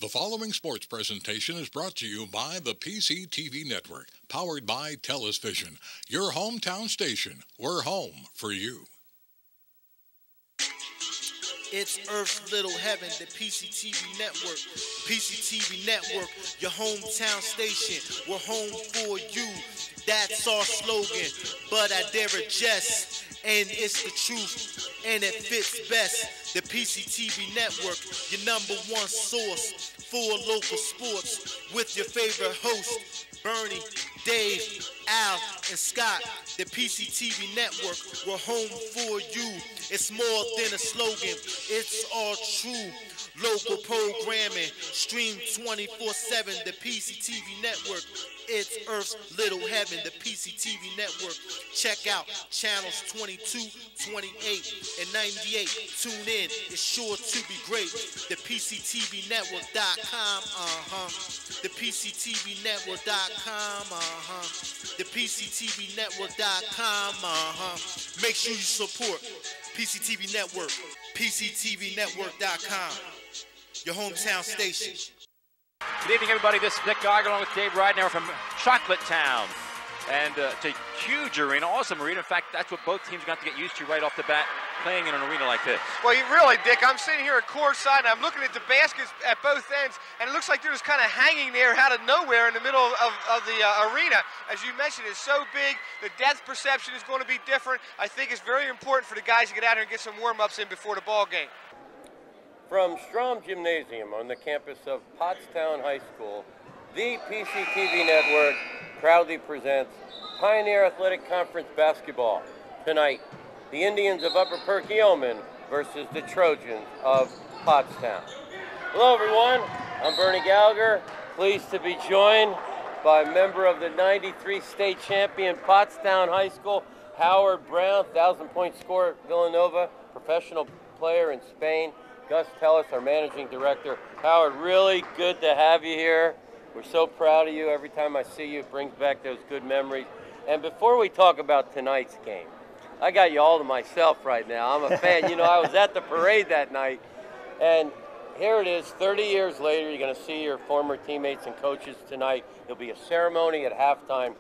The following sports presentation is brought to you by the PCTV Network, powered by TELUS Vision, your hometown station. We're home for you. It's Earth's little heaven, the PCTV Network. PCTV Network, your hometown station. We're home for you. That's our slogan, but I dare adjust, and it's the truth, and it fits best. The PCTV Network, your #1 source for local sports, with your favorite hosts, Bernie, Dave, Al, and Scott. The PCTV Network, we're home for you. It's more than a slogan, it's all true. Local programming, stream 24/7, the PCTV Network. It's Earth's little heaven, the PCTV Network. Check out channels 22, 28, and 98. Tune in, it's sure to be great. The PCTVNetwork.com, The PCTVNetwork.com, The PCTVNetwork.com, Make sure you support PCTV Network, PCTVNetwork.com, your hometown station. Good evening, everybody. This is Nick Geiger along with Dave Ridenour from Chocolate Town. And it's a huge arena, awesome arena. In fact, that's what both teams got to get used to right off the bat, playing in an arena like this. Well, really, Dick, I'm sitting here at courtside, and I'm looking at the baskets at both ends, and it looks like they're just kind of hanging there out of nowhere in the middle of the arena. As you mentioned, it's so big. The depth perception is going to be different. I think it's very important for the guys to get out here and get some warm-ups in before the ball game. From Strom Gymnasium on the campus of Pottstown High School, the PCTV Network proudly presents Pioneer Athletic Conference basketball. Tonight, the Indians of Upper Perkiomen versus the Trojans of Pottstown. Hello everyone, I'm Bernie Gallagher, pleased to be joined by a member of the '93 state champion Pottstown High School, Howard Brown, 1,000-point scorer at Villanova, professional player in Spain. Gus Tellis, our managing director. Howard, really good to have you here. We're so proud of you. Every time I see you, it brings back those good memories. And before we talk about tonight's game, I got you all to myself right now. I'm a fan. You know, I was at the parade that night, and here it is, 30 years later. You're going to see your former teammates and coaches tonight. There'll be a ceremony at halftime.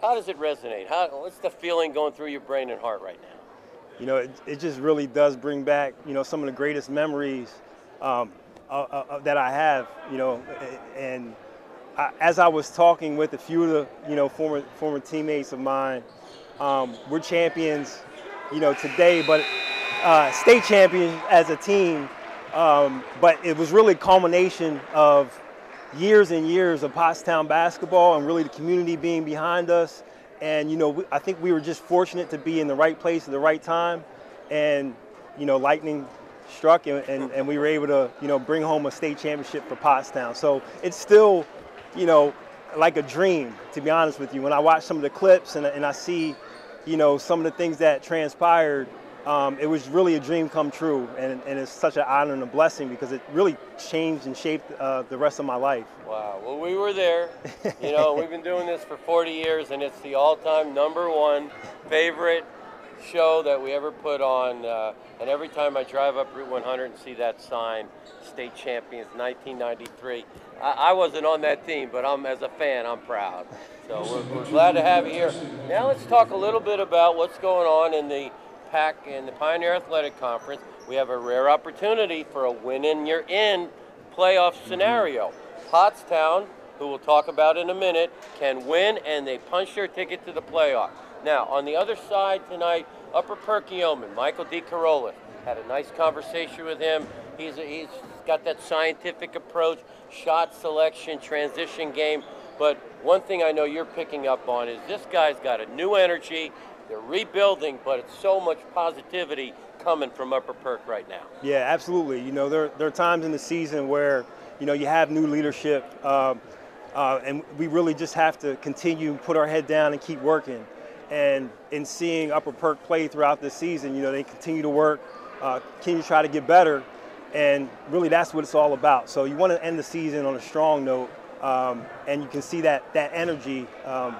How does it resonate? What's the feeling going through your brain and heart right now? You know, it just really does bring back, you know, some of the greatest memories that I have, you know, and as I was talking with a few of the, you know, former teammates of mine, we're champions, you know, today, but state champions as a team, but it was really a culmination of years and years of Pottstown basketball and really the community being behind us. And, you know, I think we were just fortunate to be in the right place at the right time. And, you know, lightning struck and we were able to, you know, bring home a state championship for Pottstown. So it's still, you know, like a dream, to be honest with you. When I watch some of the clips and I see, you know, some of the things that transpired, it was really a dream come true. And it's such an honor and a blessing because it really changed and shaped the rest of my life. Wow. Well, we were there. You know, we've been doing this for 40 years, and it's the all-time #1 favorite show that we ever put on. And every time I drive up Route 100 and see that sign, state champions 1993, I wasn't on that team, but as a fan, I'm proud. So we're glad to have you here. Now let's talk a little bit about what's going on in the PAC in the Pioneer Athletic Conference. We have a rare opportunity for a win-and-you're-in playoff scenario. Pottstown, who we'll talk about in a minute, can win and they punch their ticket to the playoff. Now, on the other side tonight, Upper Perkiomen, Michael DeCarolis, had a nice conversation with him. He's got that scientific approach, shot selection, transition game. But one thing I know you're picking up on is this guy's got a new energy. They're rebuilding, but it's so much positivity coming from Upper Perk right now. Yeah, absolutely. You know, there are times in the season where, you know, you have new leadership, and we really just have to continue to put our head down and keep working. And in seeing Upper Perk play throughout the season, you know, they continue to work, continue to try to get better, and really that's what it's all about. So you want to end the season on a strong note, and you can see that energy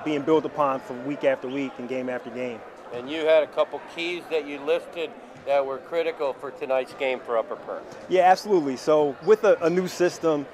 being built upon from week after week and game after game. And you had a couple keys that you listed that were critical for tonight's game for Upper Perk. Yeah, absolutely. So with a new system,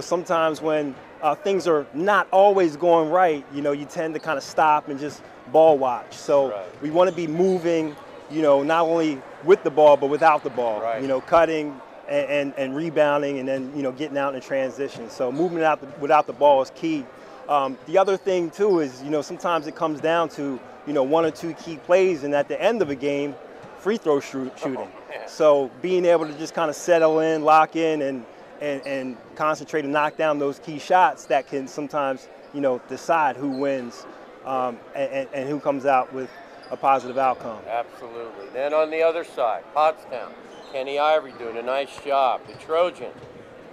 sometimes when things are not always going right, you tend to kind of stop and just ball watch. So we want to be moving, not only with the ball, but without the ball, cutting and rebounding, and then, getting out in transition. So movement without the ball is key. The other thing too is, sometimes it comes down to, 1 or 2 key plays, and at the end of a game, free throw shooting. So being able to just kind of settle in, lock in, and concentrate and knock down those key shots that can sometimes, decide who wins and who comes out with a positive outcome. Absolutely. Then on the other side, Pottstown, Kenny Ivory doing a nice job. The Trojans,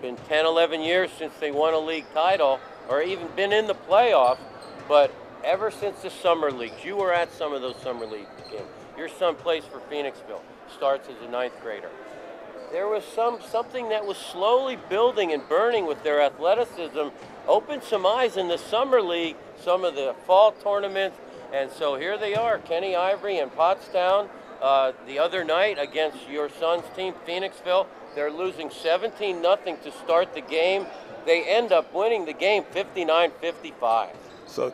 been 10, 11 years since they won a league title or even been in the playoffs, but ever since the summer leagues, you were at some of those summer league games. Your son plays for Phoenixville, starts as a 9th grader. There was something that was slowly building and burning with their athleticism, opened some eyes in the summer league, some of the fall tournaments, and so here they are, Kenny Ivory and Pottstown. The other night against your son's team, Phoenixville, they're losing 17-0 to start the game. They end up winning the game 59-55. So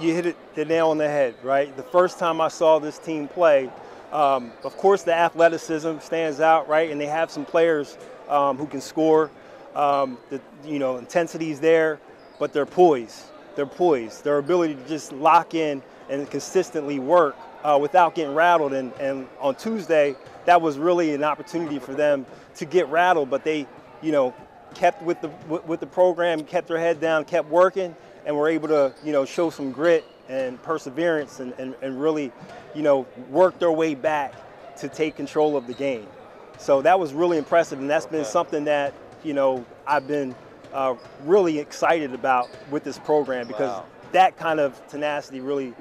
you hit the nail on the head, right? The first time I saw this team play, of course the athleticism stands out, right? And they have some players who can score. The intensity's there, but they're poised. They're poised. Their ability to just lock in and consistently work without getting rattled. And on Tuesday, that was really an opportunity for them to get rattled, but they, kept with the program, kept their head down, kept working, and were able to, show some grit and perseverance and really, work their way back to take control of the game. So that was really impressive, and that's been something that, I've been really excited about with this program, because that kind of tenacity really,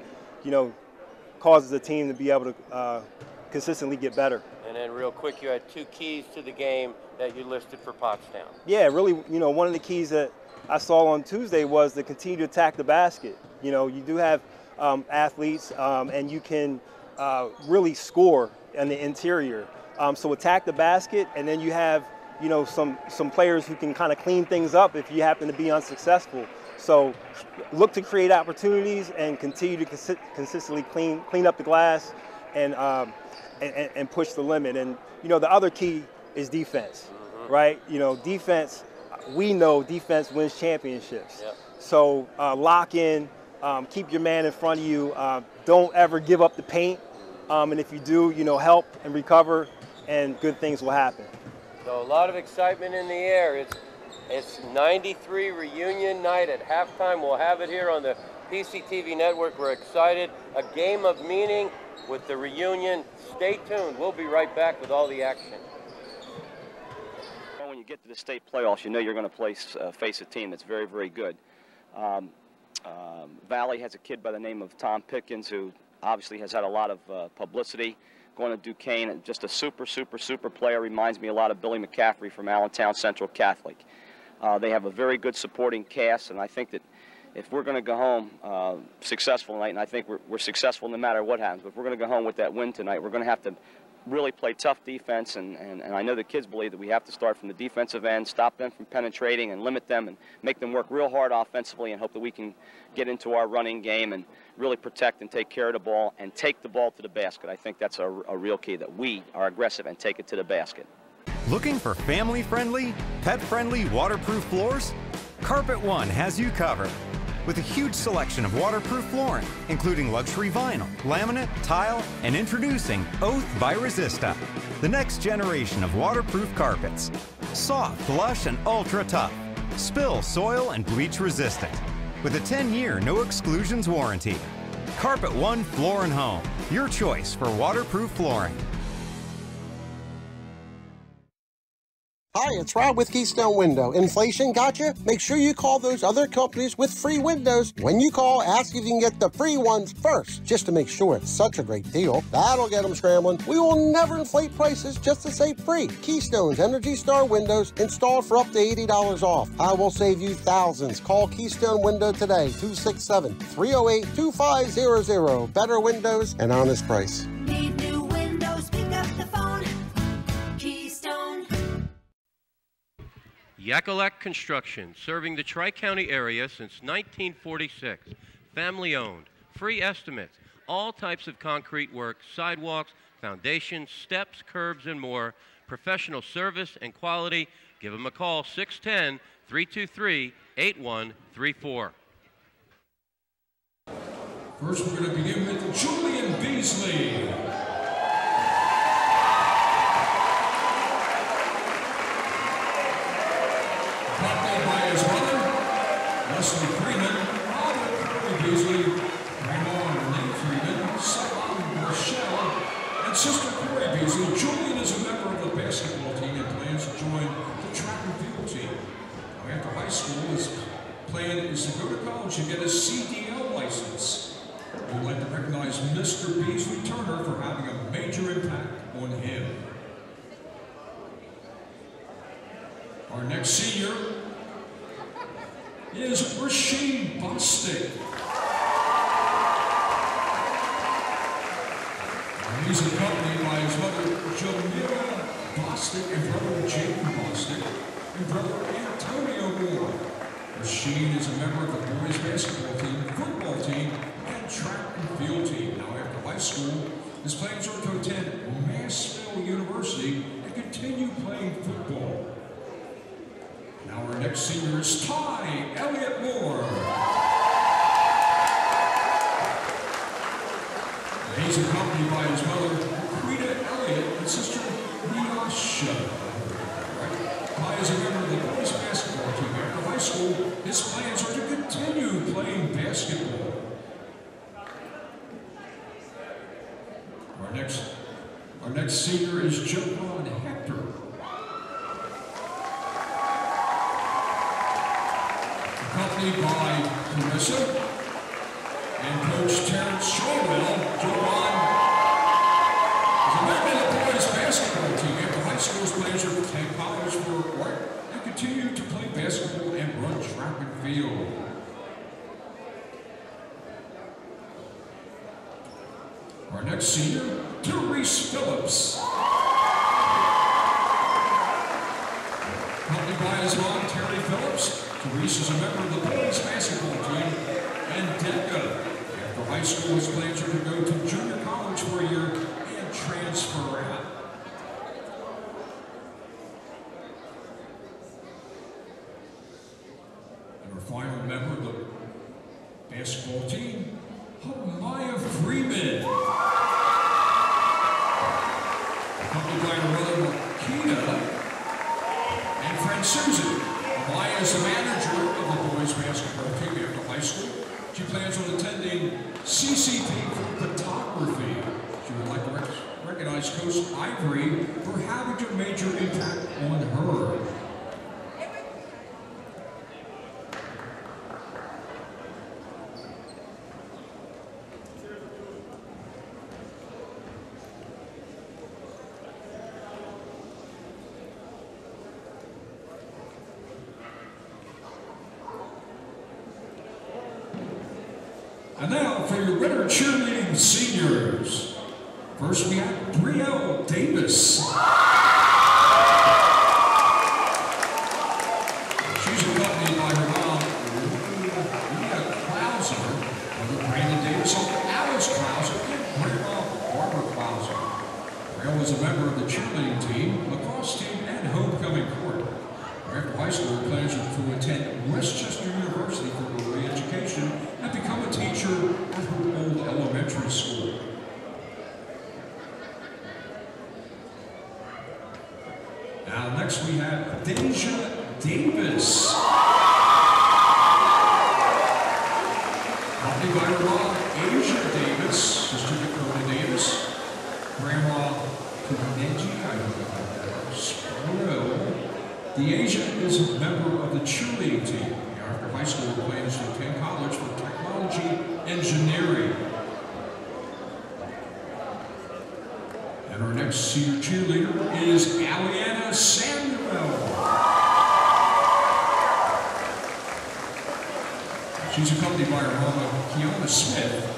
causes the team to be able to consistently get better. And then real quick, you had 2 keys to the game that you listed for Pottstown. Yeah, really, one of the keys that I saw on Tuesday was to continue to attack the basket. You do have athletes, and you can really score in the interior. So attack the basket, and then you have, some players who can kind of clean things up if you happen to be unsuccessful. So look to create opportunities and continue to consistently clean up the glass and push the limit. And, the other key is defense, right? Defense, we know defense wins championships. So lock in, keep your man in front of you. Don't ever give up the paint. And if you do, help and recover, and good things will happen. So a lot of excitement in the air. It's 93 reunion night at halftime. We'll have it here on the PCTV Network. We're excited. A game of meaning with the reunion. Stay tuned. We'll be right back with all the action. When you get to the state playoffs, you're going to face a team that's very, very good. Valley has a kid by the name of Tom Pickens, who obviously has had a lot of publicity. Going to Duquesne, just a super, super, super player. Reminds me a lot of Billy McCaffrey from Allentown Central Catholic. They have a very good supporting cast, and I think that if we're going to go home successful tonight, and I think we're successful no matter what happens, but if we're going to go home with that win tonight, we're going to have to really play tough defense, and I know the kids believe that we have to start from the defensive end, stop them from penetrating and limit them and make them work real hard offensively, and hope that we can get into our running game and really protect and take care of the ball and take the ball to the basket. I think that's a real key, that we are aggressive and take it to the basket. Looking for family-friendly, pet-friendly waterproof floors? Carpet One has you covered. With a huge selection of waterproof flooring, including luxury vinyl, laminate, tile, and introducing Oath by Resista, the next generation of waterproof carpets. Soft, lush, and ultra tough. Spill, soil, and bleach resistant. With a 10-year no exclusions warranty. Carpet One Floor and Home, your choice for waterproof flooring. Hi, it's Rob with Keystone Window. Inflation got you? Make sure you call those other companies with free windows. When you call, ask if you can get the free ones first, just to make sure it's such a great deal. That'll get them scrambling. We will never inflate prices just to say free. Keystone's Energy Star windows installed for up to $80 off. I will save you thousands. Call Keystone Window today, 267-308-2500. Better windows and honest price. Need new windows, pick up the phone. Keystone. Yakalak Construction, serving the Tri-County area since 1946. Family-owned, free estimates, all types of concrete work, sidewalks, foundations, steps, curbs, and more. Professional service and quality. Give them a call, 610-323-8134. First, we're going to begin with Julian Beasley. Accompanied by his mother, Leslie Freeman, father Corey Beasley, grandma Renee Freeman, son Michelle, and sister Corey Beasley. Julian is a member of the basketball team and plans to join the track and field team. Now, after high school, his plan is to go to college and get his CDL license. We'd like to recognize Mr. Beasley Turner for having a major impact on him. Our next senior is Rasheed Bostic. He's accompanied by his mother, Jamila Bostic, and brother Jaden Bostic, and brother Antonio Moore. Rasheed is a member of the boys basketball team, football team, and track and field team. Now, after high school, his plans are to attend Massville University and continue playing football. Now, our next senior is Ty Elliott Moore. He's accompanied by his mother, Rita Elliott, and sister, Riasha. Ty is a member of the boys basketball team. After high school, his plans are to continue playing basketball. Our next senior is Jovan Hector. Accompanied by Carissa and Coach Terrence Showell. Jovan is a member of the boys basketball team. After high school's plans are to take college for art and continue to play basketball and run track and field. Our next senior, Therese Phillips. Accompanied by his mom, Terry Phillips. Therese is a member of the boys basketball team and DECA. After high school, his plans are to go to junior college for a year and transfer out. And our final member of the basketball team, Maya Freeman. Accompanied by her mother, Makita, and friend Susan. Maya is the manager of the boys basketball team after high school. She plans on attending CCP for photography. She would like to recognize Coach Ivory for having a major impact on her. And now for your winter cheerleading seniors. First we have Brielle Davis. She's accompanied by her mom, Leah Klauser, mother Brandon Davis, uncle Alice Klauser, and grandma Barbara Klauser. Brielle was a member of the cheerleading team, lacrosse team, and homecoming court. After high school, plans are to attend Westchester University for her re-education and become a teacher at her old elementary school. Now next we have Deja Davis. Accompanied by her mom, Asia Davis, sister Dakota Davis, grandma Kuneji, The Asia is a member of the cheerleading team. After high school, plans to attend college for technology engineering. And our next senior cheerleader is Aliana Samuel. She's accompanied by her mama, Kiana Smith.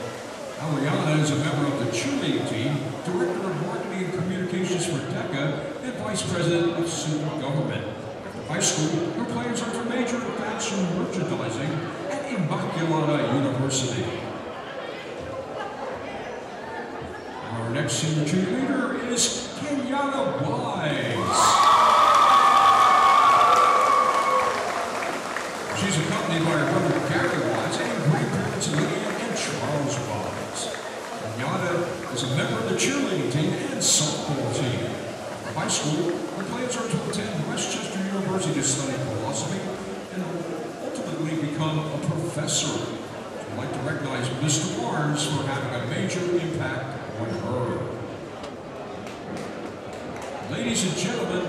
Aliana is a member of the cheerleading team, director of marketing and communications for DECA, and vice president of student government. After High school, her plans are to major in fashion merchandising at Immaculata University. Our next senior cheerleader is Kenyatta Wise. She's accompanied by her brother Gary Wise and grandparents Lydia and Charles Wise. Kenyatta is a member of the cheerleading team and softball team. For high school, her plans are to attend Westchester University to study philosophy and ultimately become a professor. I'd like to recognize Mr. Barnes for having a major impact on her. Ladies and gentlemen,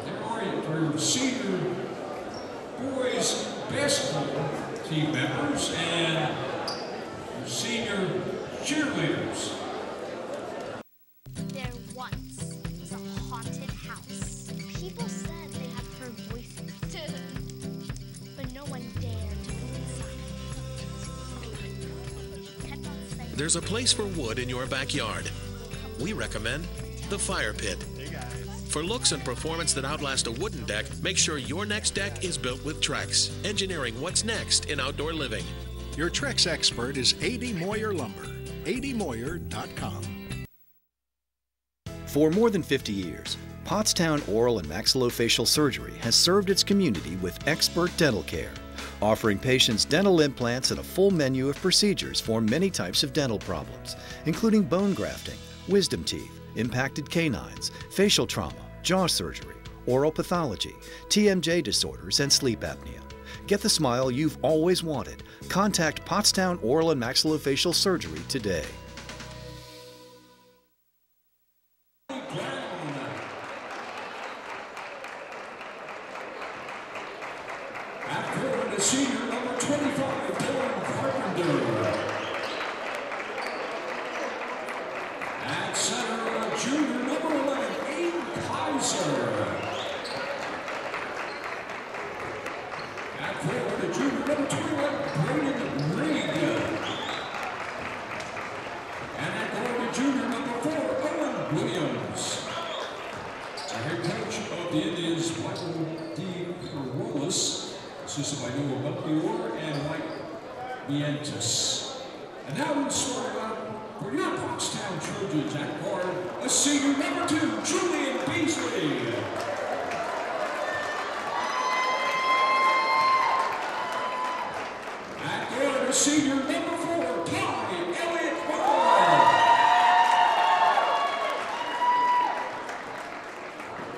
there are your senior boys basketball team members and your senior cheerleaders. There once was a haunted house. People said they had heard voices, but no one dared to go inside. There's a place for wood in your backyard. We recommend the Fire Pit. For looks and performance that outlast a wooden deck, make sure your next deck is built with Trex, engineering what's next in outdoor living. Your Trex expert is A.D. Moyer Lumber. admoyer.com. For more than 50 years, Pottstown Oral and Maxillofacial Surgery has served its community with expert dental care, offering patients dental implants and a full menu of procedures for many types of dental problems, including bone grafting, wisdom teeth, impacted canines, facial trauma, jaw surgery, oral pathology, TMJ disorders, and sleep apnea. Get the smile you've always wanted. Contact Pottstown Oral and Maxillofacial Surgery today. After the senior number 25, Dylan Carpenter. At center, junior number 11, Aiden Kaiser. At forward, the junior number 21, Brayden Rigg. And at guard, the junior number 4, Owen Williams. The head coach of the Indians, Michael D. Carolus, assisted by Noah Belchior and Mike Vientus. And now we start out for your Pottstown Trojans at guard, a senior number 2, Julian Beasley. At guard, a senior number 4, Ty Elliott Barr.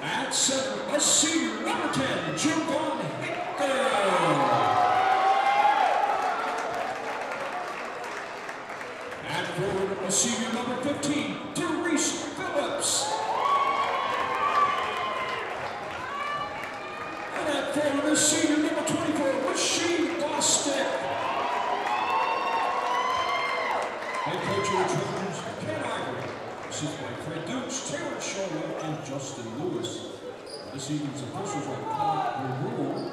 At center, a senior number 10, Jovan Hector. At forward, a senior number 15, Therese Phillips. And at forward, a senior number 24, Rasheed Bostic. Head coach of the Trojans, Ken Ivory, assisted by Fred Dukes, Terrence Shulman, and Justin Lewis. This evening's officials are Todd Rule,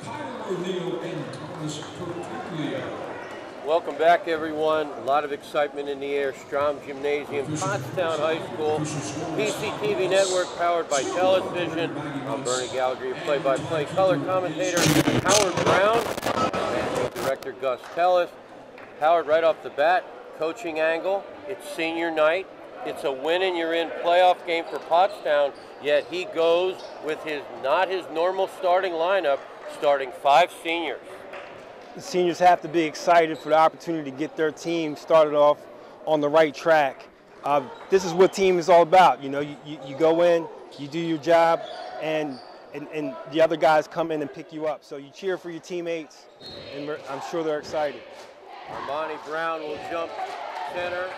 Kyle O'Neill, and Thomas Perpiglia. Welcome back, everyone. A lot of excitement in the air. Strom Gymnasium, Pottstown High School, PCTV Network, powered by Television. I'm Bernie Gallagher, your play-by-play color commentator, Howard Brown, and director Gus Tellis. Howard, right off the bat, coaching angle. It's senior night. It's a win and you're in playoff game for Pottstown, yet he goes with not his normal starting lineup, starting 5 seniors. The seniors have to be excited for the opportunity to get their team started off on the right track. This is what team is all about. You know, you go in, you do your job, and the other guys come in and pick you up. So you cheer for your teammates, and I'm sure they're excited. Armani Brown will jump center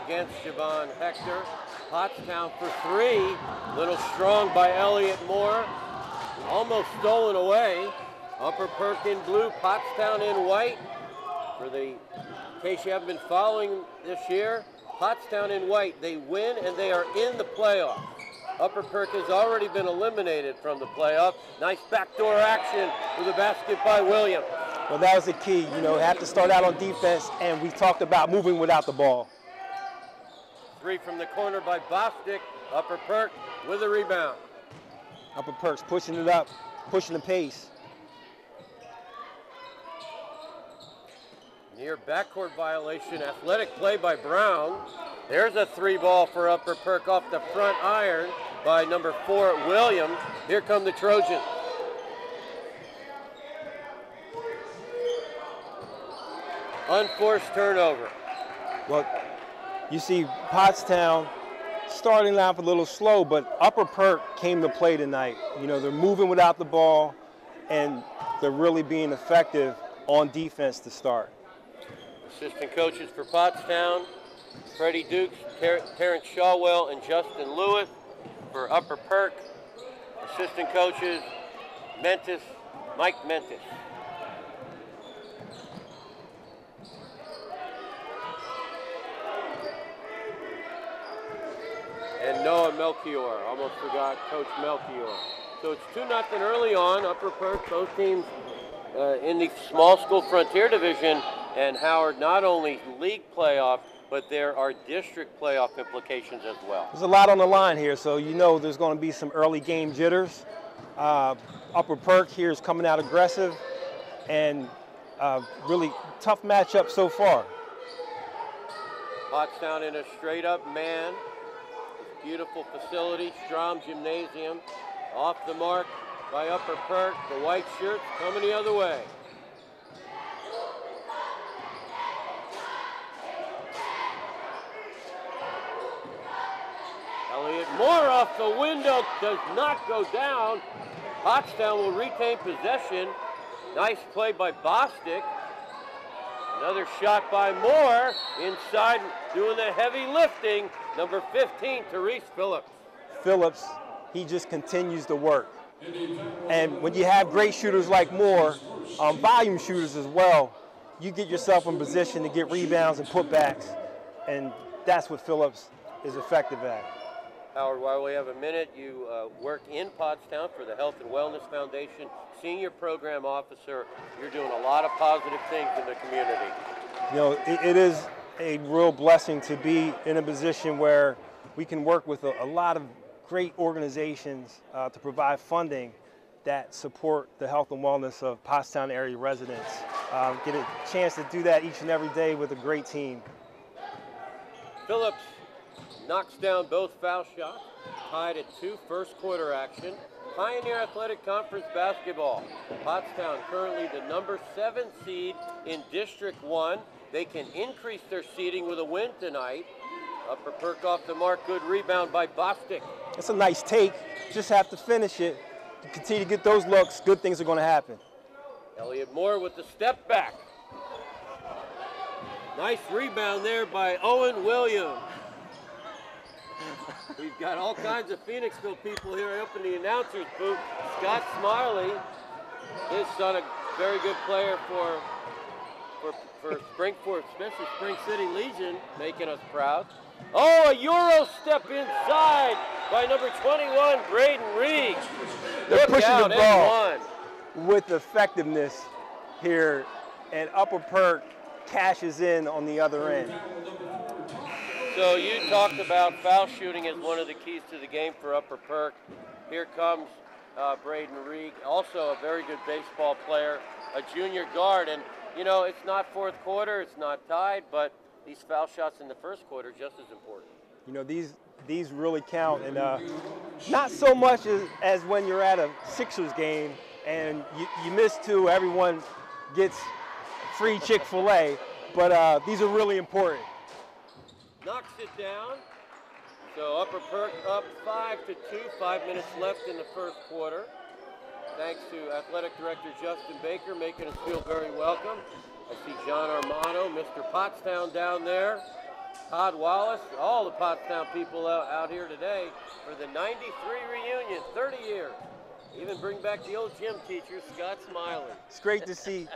against Javon Hector. Pottstown for 3. Little strong by Elliott Moore. Almost stolen away. Upper Perk in blue, Pottstown in white. In case you haven't been following this year, Pottstown in white. They win and they are in the playoff. Upper Perk has already been eliminated from the playoff. Nice backdoor action with a basket by Williams. Well, that was the key. You know, have to start out on defense, and we talked about moving without the ball. 3 from the corner by Bostic. Upper Perk with a rebound. Upper Perk's pushing it up, pushing the pace. Near backcourt violation, athletic play by Brown. There's a 3-ball for Upper Perk off the front iron by number 4, Williams. Here come the Trojans. Unforced turnover. Well, you see Pottstown starting off a little slow, but Upper Perk came to play tonight. You know, they're moving without the ball, and they're really being effective on defense to start. Assistant coaches for Pottstown, Freddie Dukes, Terrence Shawwell, and Justin Lewis. For Upper Perk, assistant coaches, Mike Mentis. And Noah Melchior, almost forgot Coach Melchior. So it's 2-0 early on, Upper Perk, both teams in the small school frontier division, and Howard not only league playoff, but there are district playoff implications as well. There's a lot on the line here, so you know there's going to be some early game jitters. Upper Perk here is coming out aggressive, and really tough matchup so far. Pottstown in a straight-up man. Beautiful facility, Strom Gymnasium. Off the mark by Upper Perk. The white shirts coming the other way. Elliott Moore off the window, does not go down. Pottstown will retain possession. Nice play by Bostic. Another shot by Moore. Inside, doing the heavy lifting. Number 15, Therese Phillips. Phillips, he just continues to work. And when you have great shooters like Moore, volume shooters as well, you get yourself in position to get rebounds and putbacks. And that's what Phillips is effective at. Howard, while we have a minute, you work in Pottstown for the Health and Wellness Foundation, senior program officer. You're doing a lot of positive things in the community. You know, it is a real blessing to be in a position where we can work with a lot of great organizations to provide funding that support the health and wellness of Pottstown area residents. Get a chance to do that each and every day with a great team. Phillips knocks down both foul shots, tied at 2 first quarter action. Pioneer Athletic Conference basketball. Pottstown currently the number 7 seed in District 1. They can increase their seeding with a win tonight. Upper Perk off the mark, good rebound by Bostic. It's a nice take, just have to finish it. You continue to get those looks, good things are going to happen. Elliott Moore with the step back. Nice rebound there by Owen Williams. We've got all kinds of Phoenixville people here up in the announcer's booth. Scott Smiley, his son, a very good player for Springford, especially Spring City Legion, making us proud. Oh, a Euro step inside by number 21, Braden Reed. They're pushing the ball with effectiveness here, and Upper Perk cashes in on the other end. So you talked about foul shooting as one of the keys to the game for Upper Perk. Here comes Braden Reed, also a very good baseball player, a junior guard. And, you know, it's not fourth quarter, it's not tied, but these foul shots in the first quarter are just as important. You know, these really count, and not so much as when you're at a Sixers game and you miss 2, everyone gets free Chick-fil-A, but these are really important. Knocks it down. So Upper Perk up 5-2, 5 minutes left in the first quarter. Thanks to Athletic Director Justin Baker making us feel very welcome. I see John Armano, Mr. Pottstown down there. Todd Wallace, all the Pottstown people out here today for the 93 reunion, 30 years. Even bring back the old gym teacher, Scott Smiley. It's great to see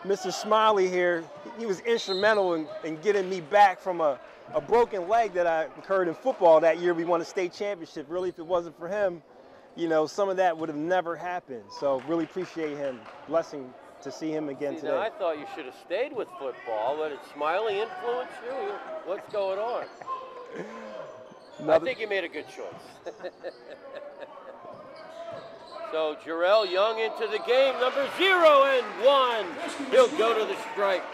Mr. Smiley here. He was instrumental in getting me back from a broken leg that I incurred in football that year. We won a state championship. Really, if it wasn't for him, you know, some of that would have never happened. So really appreciate him. Blessing to see him again today. Now, I thought you should have stayed with football, but did Smiley influence you? What's going on? I think you made a good choice. So Jarrell Young into the game, number 0 and 1. He'll go to the stripe.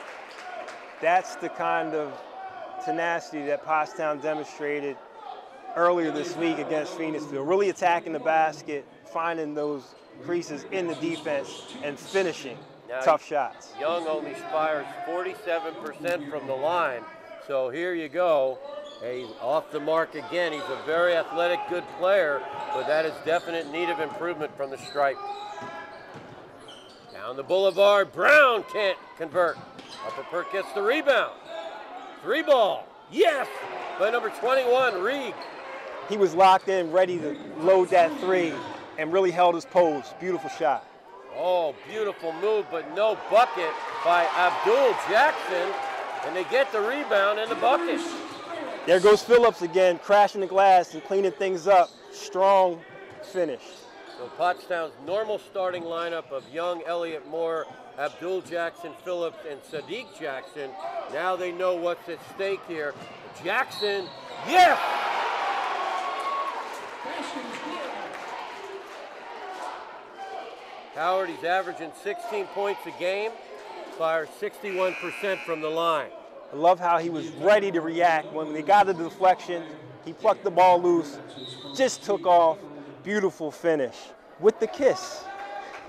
That's the kind of tenacity that Pottstown demonstrated earlier this week against Phoenixville, really attacking the basket, finding those creases in the defense, and finishing tough shots. Young only fires 47% from the line, so here you go. He's off the mark again. He's a very athletic, good player, but that is definite need of improvement from the stripe. Down the boulevard, Brown can't convert. Upper Perk gets the rebound. 3 ball, yes, by number 21, Reed. He was locked in, ready to load that 3, and really held his pose. Beautiful shot. Oh, beautiful move, but no bucket by Abdul Jackson, and they get the rebound and the bucket. There goes Phillips again, crashing the glass and cleaning things up. Strong finish. So Pottstown's normal starting lineup of Young, Elliott Moore, Abdul Jackson, Phillips, and Sadiq Jackson. Now they know what's at stake here. Jackson, yes! Howard, he's averaging 16 points a game, fires 61% from the line. I love how he was ready to react. When they got the deflection, he plucked the ball loose, just took off. Beautiful finish with the kiss.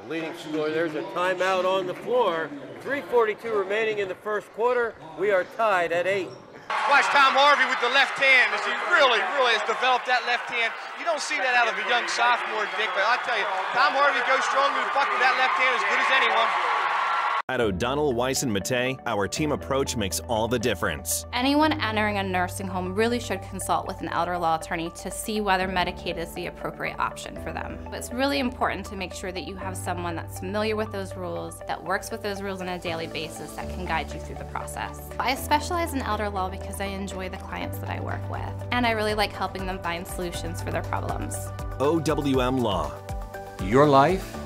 The leading scorer, there's a timeout on the floor. 3:42 remaining in the first quarter. We are tied at 8. Watch Tom Harvey with the left hand as he really has developed that left hand. You don't see that out of a young sophomore, Dick, but I tell you, Tom Harvey goes strong to the bucket with that left hand as good as anyone. At O'Donnell, Weiss & Matei, our team approach makes all the difference. Anyone entering a nursing home really should consult with an elder law attorney to see whether Medicaid is the appropriate option for them. It's really important to make sure that you have someone that's familiar with those rules, that works with those rules on a daily basis, that can guide you through the process. I specialize in elder law because I enjoy the clients that I work with, and I really like helping them find solutions for their problems. OWM Law. Your life,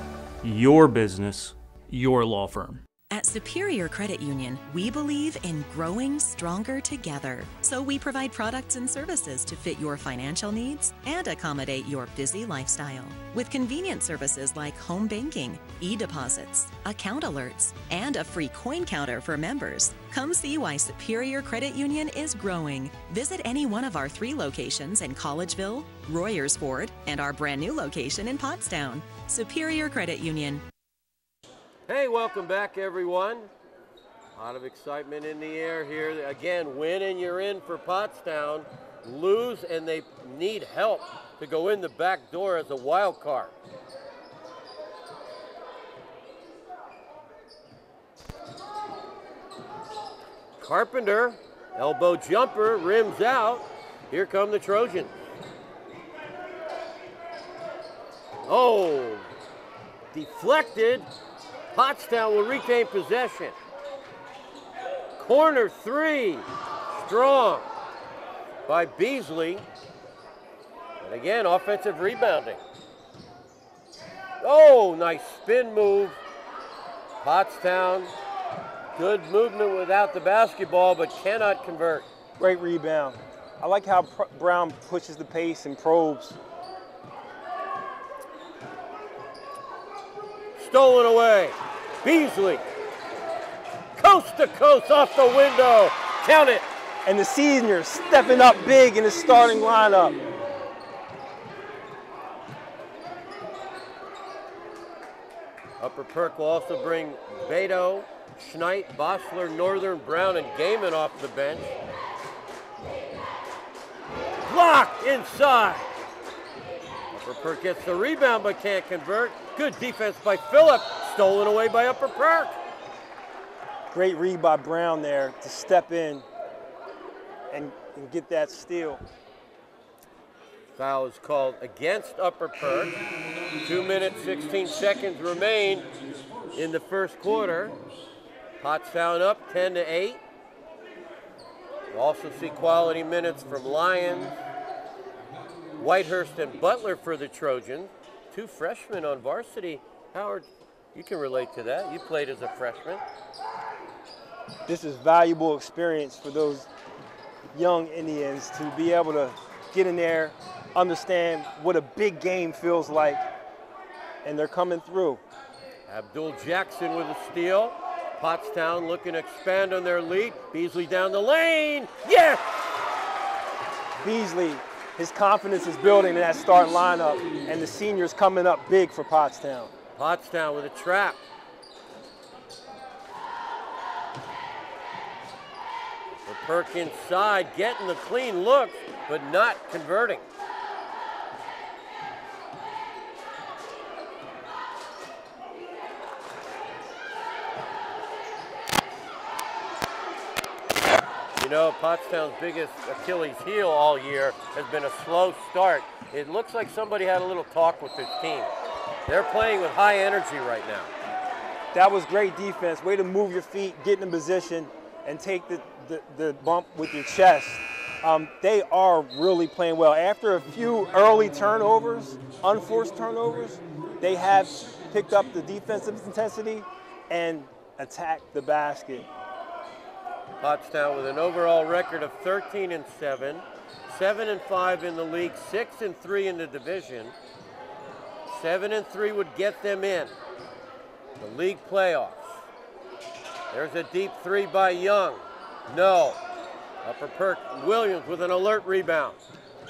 your business, your law firm. At Superior Credit Union, we believe in growing stronger together. So we provide products and services to fit your financial needs and accommodate your busy lifestyle. With convenient services like home banking, e-deposits, account alerts, and a free coin counter for members. Come see why Superior Credit Union is growing. Visit any one of our 3 locations in Collegeville, Royersford, and our brand new location in Pottstown. Superior Credit Union. Hey, welcome back, everyone. A lot of excitement in the air here. Again, win and you're in for Pottstown. Lose and they need help to go in the back door as a wild card. Carpenter, elbow jumper, rims out. Here come the Trojans. Oh, deflected. Pottstown will retain possession. Corner 3, strong by Beasley. And again, offensive rebounding. Oh, nice spin move. Pottstown, good movement without the basketball, but cannot convert. Great rebound. I like how Brown pushes the pace and probes. Stolen away. Beasley. Coast to coast off the window. Count it. And the senior stepping up big in the starting lineup. Upper Perk will also bring Beto, Schneid, Bossler, Northern, Brown, and Gaiman off the bench. Blocked inside. Upper Perk gets the rebound but can't convert. Good defense by Phillip. Stolen away by Upper Perk. Great read by Brown there to step in and get that steal. Foul is called against Upper Perk. 2 minutes, 16 seconds remain in the first quarter. Pottstown up 10-8. We'll also see quality minutes from Lyons, Whitehurst, and Butler for the Trojans. 2 freshmen on varsity. Howard, you can relate to that. You played as a freshman. This is valuable experience for those young Indians to be able to get in there, understand what a big game feels like, and they're coming through. Abdul Jackson with a steal. Pottstown looking to expand on their lead. Beasley down the lane. Yes! Beasley, his confidence is building in that starting lineup, and the senior's coming up big for Pottstown. Pottstown with a trap. Perk inside, getting the clean look, but not converting. You know, Pottstown's biggest Achilles heel all year has been a slow start. It looks like somebody had a little talk with their team. They're playing with high energy right now. That was great defense. Way to move your feet, get in position, and take the bump with your chest. They are really playing well. After a few early turnovers, unforced turnovers, they have picked up the defensive intensity and attacked the basket. Pottstown with an overall record of 13-7, 7-5 in the league, 6-3 in the division. 7-3 would get them in the league playoffs. There's a deep three by Young. No. Upper Perk Williams with an alert rebound.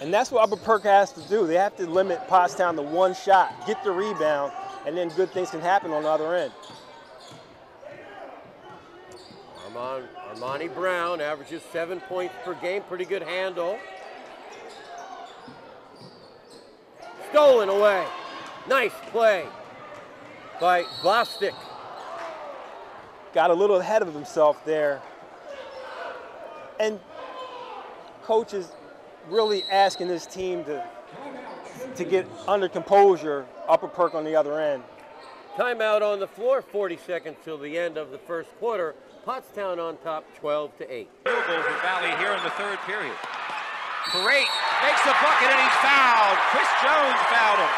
And that's what Upper Perk has to do. They have to limit Pottstown to one shot, get the rebound, and then good things can happen on the other end. Armani Brown averages 7 points per game, pretty good handle. Stolen away. Nice play by Bostic. Got a little ahead of himself there. And coach is really asking this team to get under composure, Upper Perk on the other end. Timeout on the floor, 40 seconds till the end of the first quarter. Pottstown on top, 12-8. Field goal for Valley here in the third period. Parade makes the bucket and he's fouled. Chris Jones fouled him.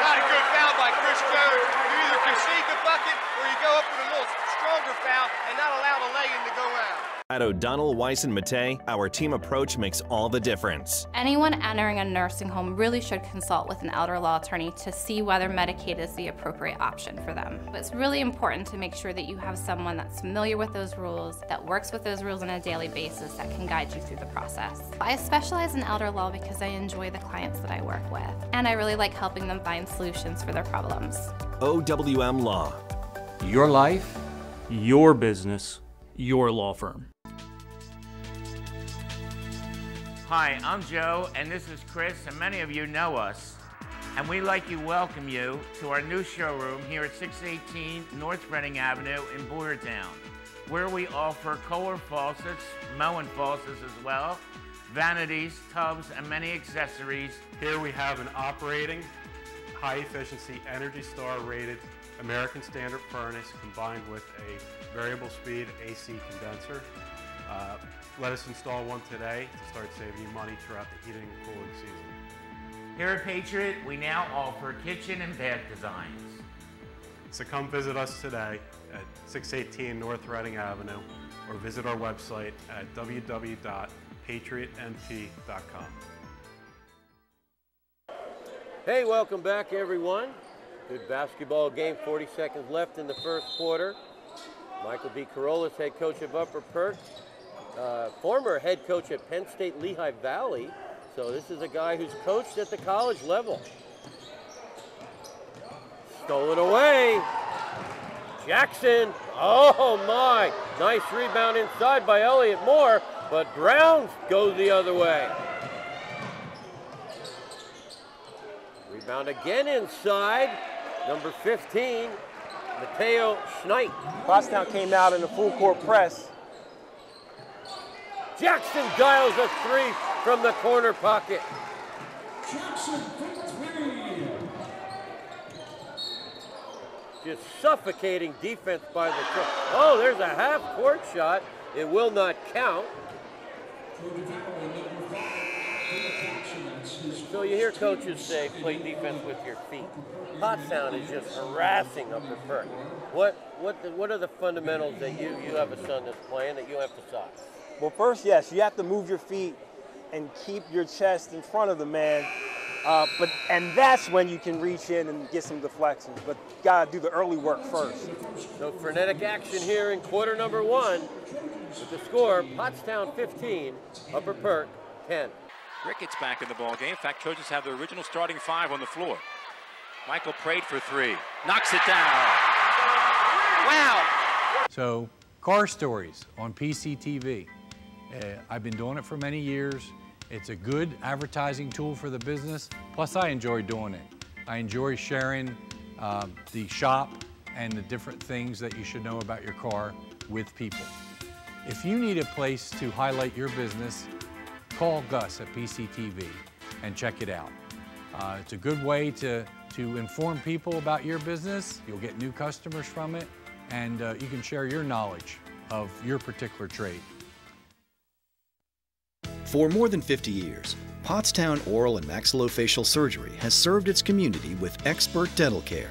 Not a good foul by Chris Jones. You either concede the bucket or you go up with a little stronger foul and not allow the lay-in to go out. At O'Donnell, Weiss, and Matei, our team approach makes all the difference. Anyone entering a nursing home really should consult with an elder law attorney to see whether Medicaid is the appropriate option for them. It's really important to make sure that you have someone that's familiar with those rules, that works with those rules on a daily basis, that can guide you through the process. I specialize in elder law because I enjoy the clients that I work with, and I really like helping them find solutions for their problems. OWM Law. Your life, your business, your law firm. Hi, I'm Joe, and this is Chris, and many of you know us. And we'd like to welcome you to our new showroom here at 618 North Reading Avenue in Boyertown, where we offer Kohler faucets, Moen faucets as well, vanities, tubs, and many accessories. Here we have an operating, high-efficiency, Energy Star rated American Standard furnace combined with a variable speed AC condenser. Let us install one today to start saving you money throughout the heating and cooling season. Here at Patriot, we now offer kitchen and bath designs. So come visit us today at 618 North Reading Avenue or visit our website at www.patriotmp.com. Hey, welcome back everyone. Good basketball game, 40 seconds left in the first quarter. Michael B. Carolus, head coach of Upper Perk. Former head coach at Penn State Lehigh Valley. So this is a guy who's coached at the college level. Stolen away. Jackson. Oh my. Nice rebound inside by Elliott Moore, but Brown goes the other way. Rebound again inside. Number 15, Mateo Schneid. Pottstown came out in a full court press. Jackson dials a three from the corner pocket. Jackson for three. Just suffocating defense by the court. Oh, there's a half-court shot. It will not count. So you hear coaches say, play defense with your feet. Pottstown is just harassing Upper Perk. What are the fundamentals that you have a son that's playing that you emphasize? Well, first, yes, you have to move your feet and keep your chest in front of the man And that's when you can reach in and get some deflections. But you gotta do the early work first. So frenetic action here in quarter number 1 with the score, Pottstown 15, Upper Perk 10. Ricketts back in the ball game. In fact, Trojans have the original starting 5 on the floor. Michael prayed for 3, knocks it down. Wow! So, car stories on PCTV. I've been doing it for many years. It's a good advertising tool for the business. Plus, I enjoy doing it. I enjoy sharing the shop and the different things that you should know about your car with people. If you need a place to highlight your business, call Gus at PCTV and check it out. It's a good way to inform people about your business. You'll get new customers from it, and you can share your knowledge of your particular trade. For more than 50 years, Pottstown Oral and Maxillofacial Surgery has served its community with expert dental care,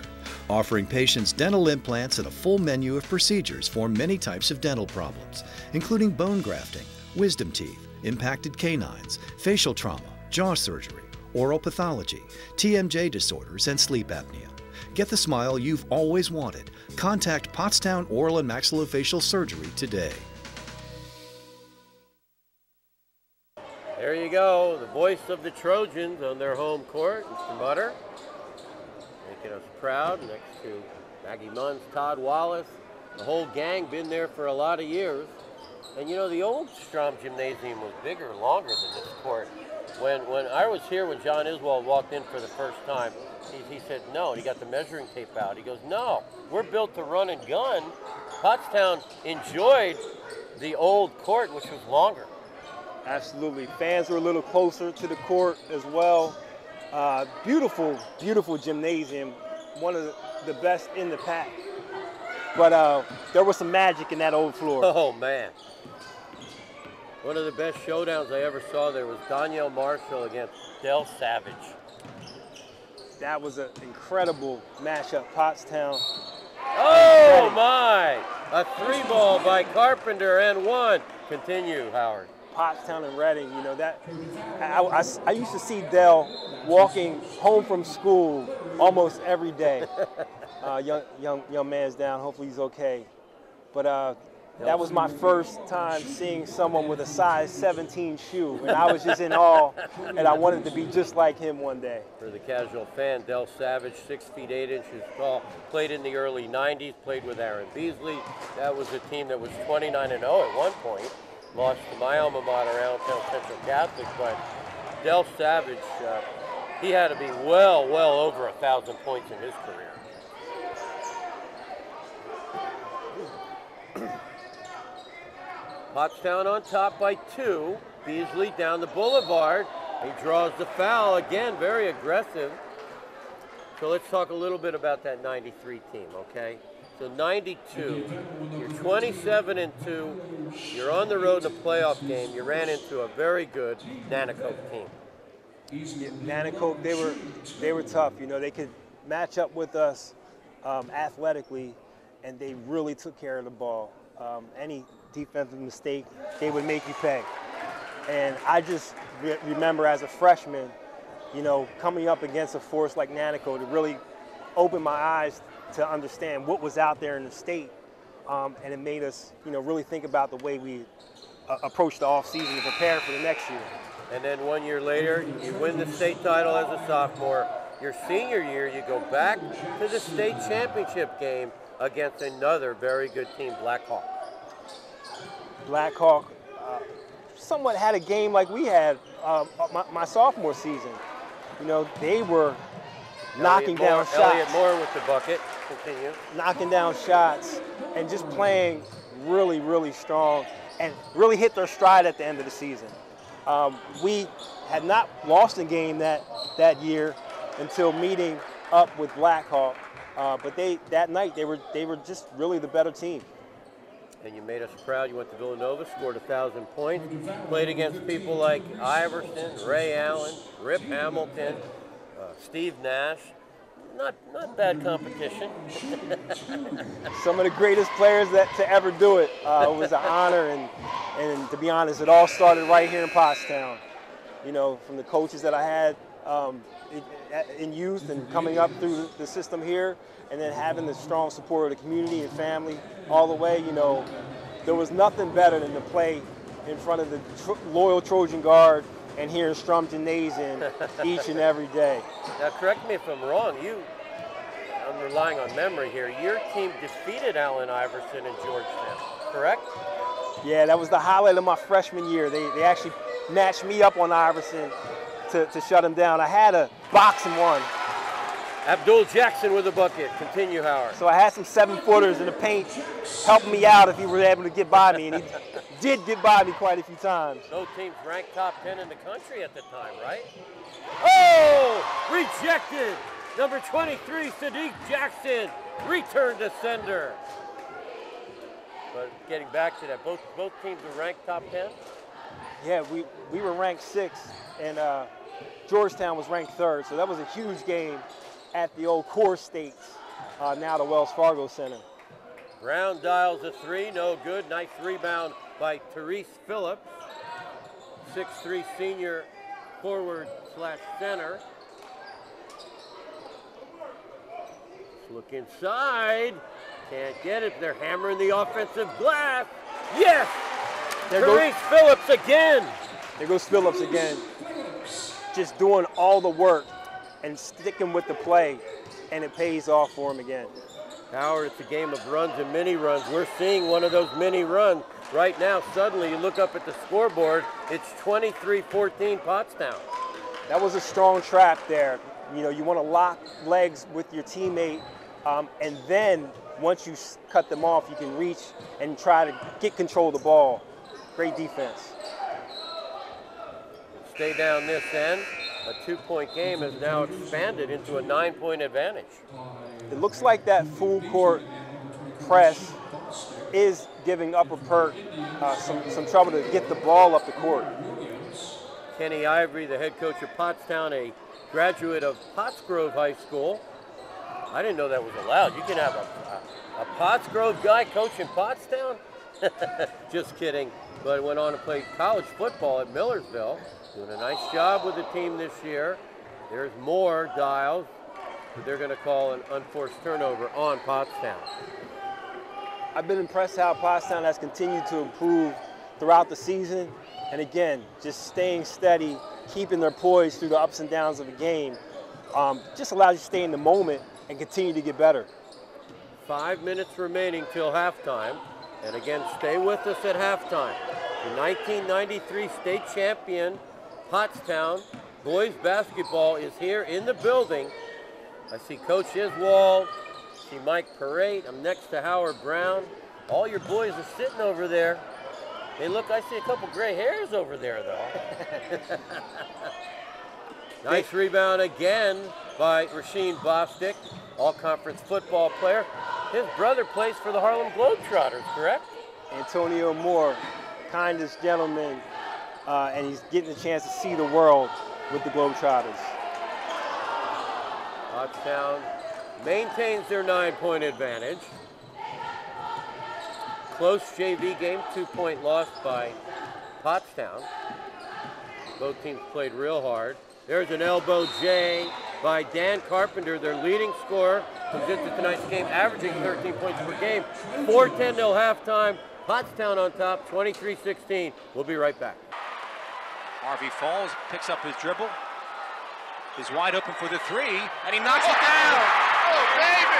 offering patients dental implants and a full menu of procedures for many types of dental problems, including bone grafting, wisdom teeth, impacted canines, facial trauma, jaw surgery, oral pathology, TMJ disorders, and sleep apnea. Get the smile you've always wanted. Contact Pottstown Oral and Maxillofacial Surgery today. There you go, the voice of the Trojans on their home court, Mr. Mutter, making us proud next to Maggie Munns, Todd Wallace, the whole gang, been there for a lot of years. And you know, the old Strom Gymnasium was bigger, longer than this court. When I was here, when John Iswald walked in for the first time, he said no, and he got the measuring tape out. He goes, no, we're built to run and gun. Pottstown enjoyed the old court, which was longer. Absolutely. Fans were a little closer to the court as well. Beautiful, beautiful gymnasium. One of the best in the pack. But there was some magic in that old floor. Oh, man. One of the best showdowns I ever saw there was Danielle Marshall against Del Savage. That was an incredible matchup. Pottstown. Oh, my! A 3-ball by Carpenter and 1. Continue, Howard. Pottstown and Reading, you know, that I used to see Dell walking home from school almost every day. Young man's down. Hopefully he's okay. But that was my first time seeing someone with a size 17 shoe, and I was just in awe, and I wanted to be just like him one day. For the casual fan, Del Savage, 6 feet 8 inches tall, played in the early 90s, played with Aaron Beasley. That was a team that was 29-0 at one point. Lost to my alma mater, Allentown Central Catholic, but Del Savage, he had to be well over 1,000 points in his career. Pottstown on top by 2. Beasley down the boulevard. He draws the foul again, very aggressive. So let's talk a little bit about that 93 team, okay? So 92, you're 27-2, you're on the road in a playoff game, you ran into a very good Nanticoke team. Yeah, Nanticoke, they were tough. You know, they could match up with us athletically, and they really took care of the ball. Any defensive mistake, they would make you pay. And I just remember as a freshman, you know, coming up against a force like Nanticoke, it really opened my eyes to understand what was out there in the state, and it made us, you know, really think about the way we approach the offseason and prepare for the next year. And then 1 year later, you win the state title as a sophomore. Your senior year, you go back to the state championship game against another very good team, Blackhawk. Blackhawk somewhat had a game like we had my sophomore season. You know, they were knocking down shots. Elliot Moore with the bucket. Continue. Knocking down shots and just playing really, really strong and really hit their stride at the end of the season. We had not lost a game that year until meeting up with Blackhawk, but that night they were just really the better team. And you made us proud. You went to Villanova, scored 1,000 points, played against people like Iverson, Ray Allen, Rip Hamilton, Steve Nash. Not bad competition. Some of the greatest players to ever do it. It was an honor, and to be honest, it all started right here in Pottstown. You know, from the coaches that I had in youth and coming up through the system here, and then having the strong support of the community and family all the way, you know, there was nothing better than to play in front of the loyal Trojan Guard and hearing Strum Gymnasium each and every day. Now, correct me if I'm wrong. I'm relying on memory here. Your team defeated Allen Iverson and Georgetown, correct? Yeah, that was the highlight of my freshman year. They actually matched me up on Iverson to shut him down. I had a boxing one. Abdul Jackson with a bucket. Continue, Howard. So I had some 7-footers in the paint helping me out if he was able to get by me, and he did get by me quite a few times. Those teams ranked top 10 in the country at the time, right? Oh, rejected. Number 23, Sadiq Jackson, return to sender. But getting back to that, both teams were ranked top 10? Yeah, we were ranked 6th, and Georgetown was ranked 3rd, so that was a huge game at the old Core States, now the Wells Fargo Center. Brown dials a 3, no good. Nice rebound by Therese Phillips, 6'3" senior forward / center. Let's look inside. Can't get it. They're hammering the offensive glass. Yes! Therese Phillips again. There goes Phillips again. Just doing all the work and sticking with the play, and it pays off for him again. Howard, it's a game of runs and mini runs. We're seeing one of those mini runs right now. Suddenly you look up at the scoreboard, it's 23-14 Pottstown. That was a strong trap there. You know, you want to lock legs with your teammate, and then once you cut them off, you can reach and try to get control of the ball. Great defense. Stay down this end. A 2-point game has now expanded into a 9-point advantage. It looks like that full court press is giving Upper Perk some trouble to get the ball up the court. Kenny Ivory, the head coach of Pottstown, a graduate of Pottsgrove High School. I didn't know that was allowed. You can have a Pottsgrove guy coaching Pottstown? Just kidding. But went on to play college football at Millersville. Doing a nice job with the team this year. There's more dials, but they're going to call an unforced turnover on Pottstown. I've been impressed how Pottstown has continued to improve throughout the season. And again, just staying steady, keeping their poise through the ups and downs of the game, just allows you to stay in the moment and continue to get better. 5 minutes remaining till halftime. And again, stay with us at halftime. The 1993 state champion, Pottstown boys basketball is here in the building. I see Coach Iswald, I see Mike Parade. I'm next to Howard Brown. All your boys are sitting over there. They look, I see a couple gray hairs over there though. Nice rebound again by Rasheen Bostic, all-conference football player. His brother plays for the Harlem Globetrotters, correct? Antonio Moore, kindest gentleman, and he's getting a chance to see the world with the Globetrotters. Pottstown maintains their 9-point advantage. Close JV game, 2-point loss by Pottstown. Both teams played real hard. There's an elbow J by Dan Carpenter, their leading scorer, comes into tonight's game, averaging 13 points per game. 4:10 till halftime. Pottstown on top, 23-16. We'll be right back. Harvey falls, picks up his dribble, is wide open for the 3, and he knocks it down. Oh, baby!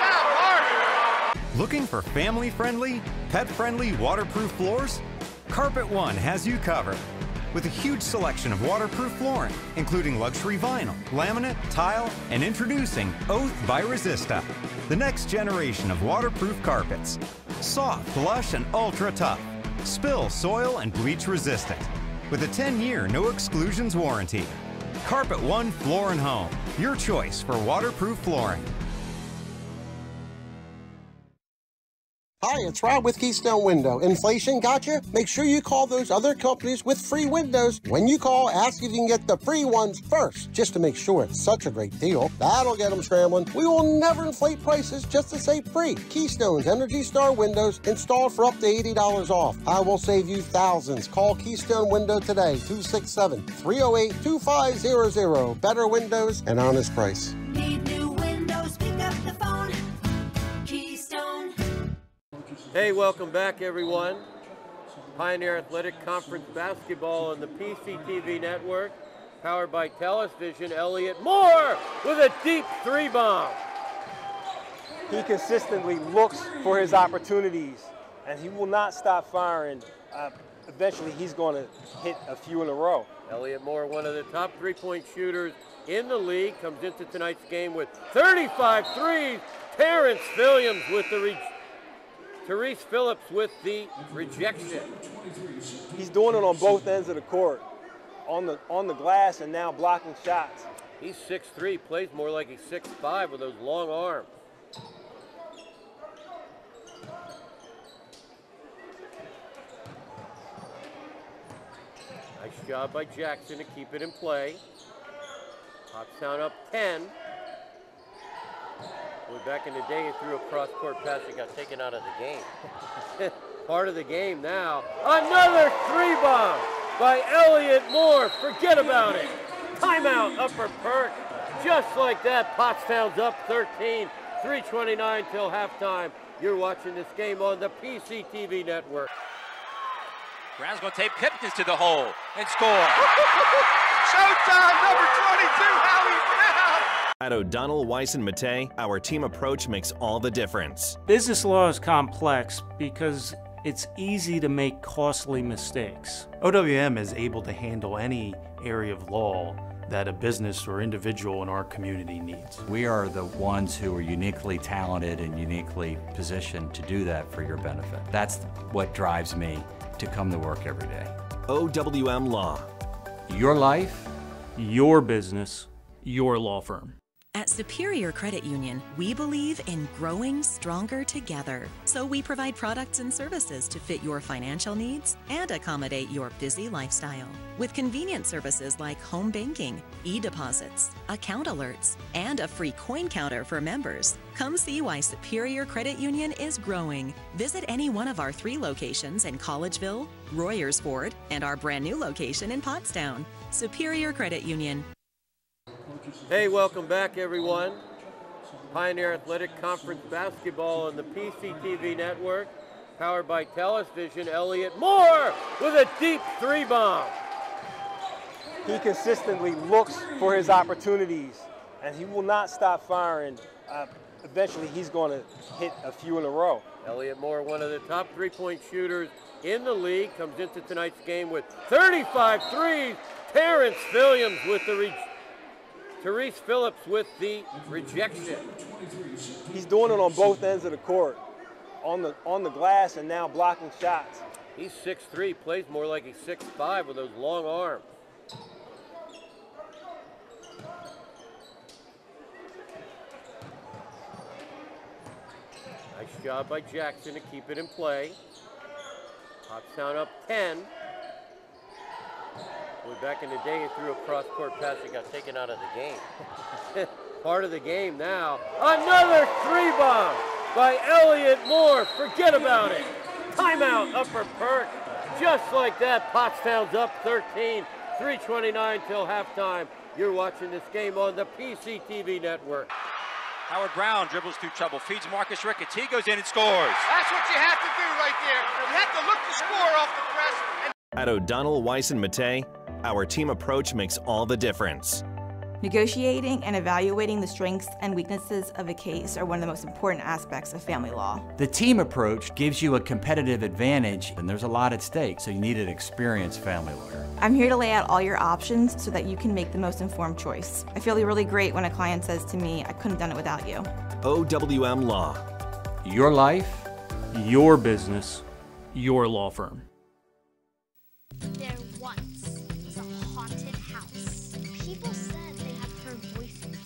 Down, Harvey! Looking for family-friendly, pet-friendly waterproof floors? Carpet One has you covered. With a huge selection of waterproof flooring, including luxury vinyl, laminate, tile, and introducing Oath by Resista, the next generation of waterproof carpets. Soft, lush, and ultra tough. Spill, soil, and bleach resistant. With a 10-year no exclusions warranty. Carpet One Floor and Home, your choice for waterproof flooring. Hi, it's Rob with Keystone Window. Inflation got you? Make sure you call those other companies with free windows. When you call, ask if you can get the free ones first, just to make sure it's such a great deal. That'll get them scrambling. We will never inflate prices just to say free. Keystone's Energy Star windows installed for up to $80 off. I will save you thousands. Call Keystone Window today, 267-308-2500. Better windows and honest price. Need new windows, pick up the phone. Keystone. Hey, welcome back, everyone. Pioneer Athletic Conference Basketball on the PCTV Network, powered by TELUS Vision. Elliott Moore with a deep three bomb. He consistently looks for his opportunities, and he will not stop firing. Eventually, he's going to hit a few in a row. Elliott Moore, one of the top three-point shooters in the league, comes into tonight's game with 35 threes. Terrence Williams with the Therese Phillips with the rejection. He's doing it on both ends of the court, on the glass and now blocking shots. He's 6'3", plays more like he's 6'5" with those long arms. Nice job by Jackson to keep it in play. Pottstown up 10. Back in the day, he threw a cross-court pass and got taken out of the game. Part of the game now. Another three bomb by Elliott Moore. Forget about it. Timeout, Upper Perk. Just like that, Pottstown's up 13. 3:29 till halftime. You're watching this game on the PCTV Network. Brown's going to take Pipkins to the hole and score. Showtime, number 22, Howie Brown. At O'Donnell, Weiss & Mattei, our team approach makes all the difference. Business law is complex because it's easy to make costly mistakes. OWM is able to handle any area of law that a business or individual in our community needs. We are the ones who are uniquely talented and uniquely positioned to do that for your benefit. That's what drives me to come to work every day. OWM Law. Your life, your business, your law firm. At Superior Credit Union, we believe in growing stronger together. So we provide products and services to fit your financial needs and accommodate your busy lifestyle. With convenient services like home banking, e-deposits, account alerts, and a free coin counter for members. Come see why Superior Credit Union is growing. Visit any one of our 3 locations in Collegeville, Royersford, and our brand new location in Pottstown. Superior Credit Union. Hey, welcome back, everyone. Pioneer Athletic Conference Basketball on the PCTV Network, powered by TELUS Vision. Elliott Moore with a deep three bomb. He consistently looks for his opportunities, and he will not stop firing. Eventually, he's going to hit a few in a row. Elliott Moore, one of the top three-point shooters in the league, comes into tonight's game with 35 threes. Terrence Williams with the Therese Phillips with the rejection. He's doing it on both ends of the court, on the glass and now blocking shots. He's 6'3", plays more like he's 6'5" with those long arms. Nice job by Jackson to keep it in play. Pottstown up 10. Back in the day, he threw a cross-court pass and got taken out of the game. Part of the game now. Another three bomb by Elliott Moore. Forget about it. Timeout, Upper Perk. Just like that, Pottstown's up 13. 3:29 till halftime. You're watching this game on the PCTV Network. Howard Brown dribbles through trouble, feeds Marcus Ricketts. He goes in and scores. That's what you have to do right there. You have to look to score off the press. At O'Donnell, Weiss & Mattei, our team approach makes all the difference. Negotiating and evaluating the strengths and weaknesses of a case are one of the most important aspects of family law. The team approach gives you a competitive advantage, and there's a lot at stake, so you need an experienced family lawyer. I'm here to lay out all your options so that you can make the most informed choice. I feel really great when a client says to me, I couldn't have done it without you. OWM Law. Your life, your business, your law firm. There once was a haunted house. People said they had heard voices,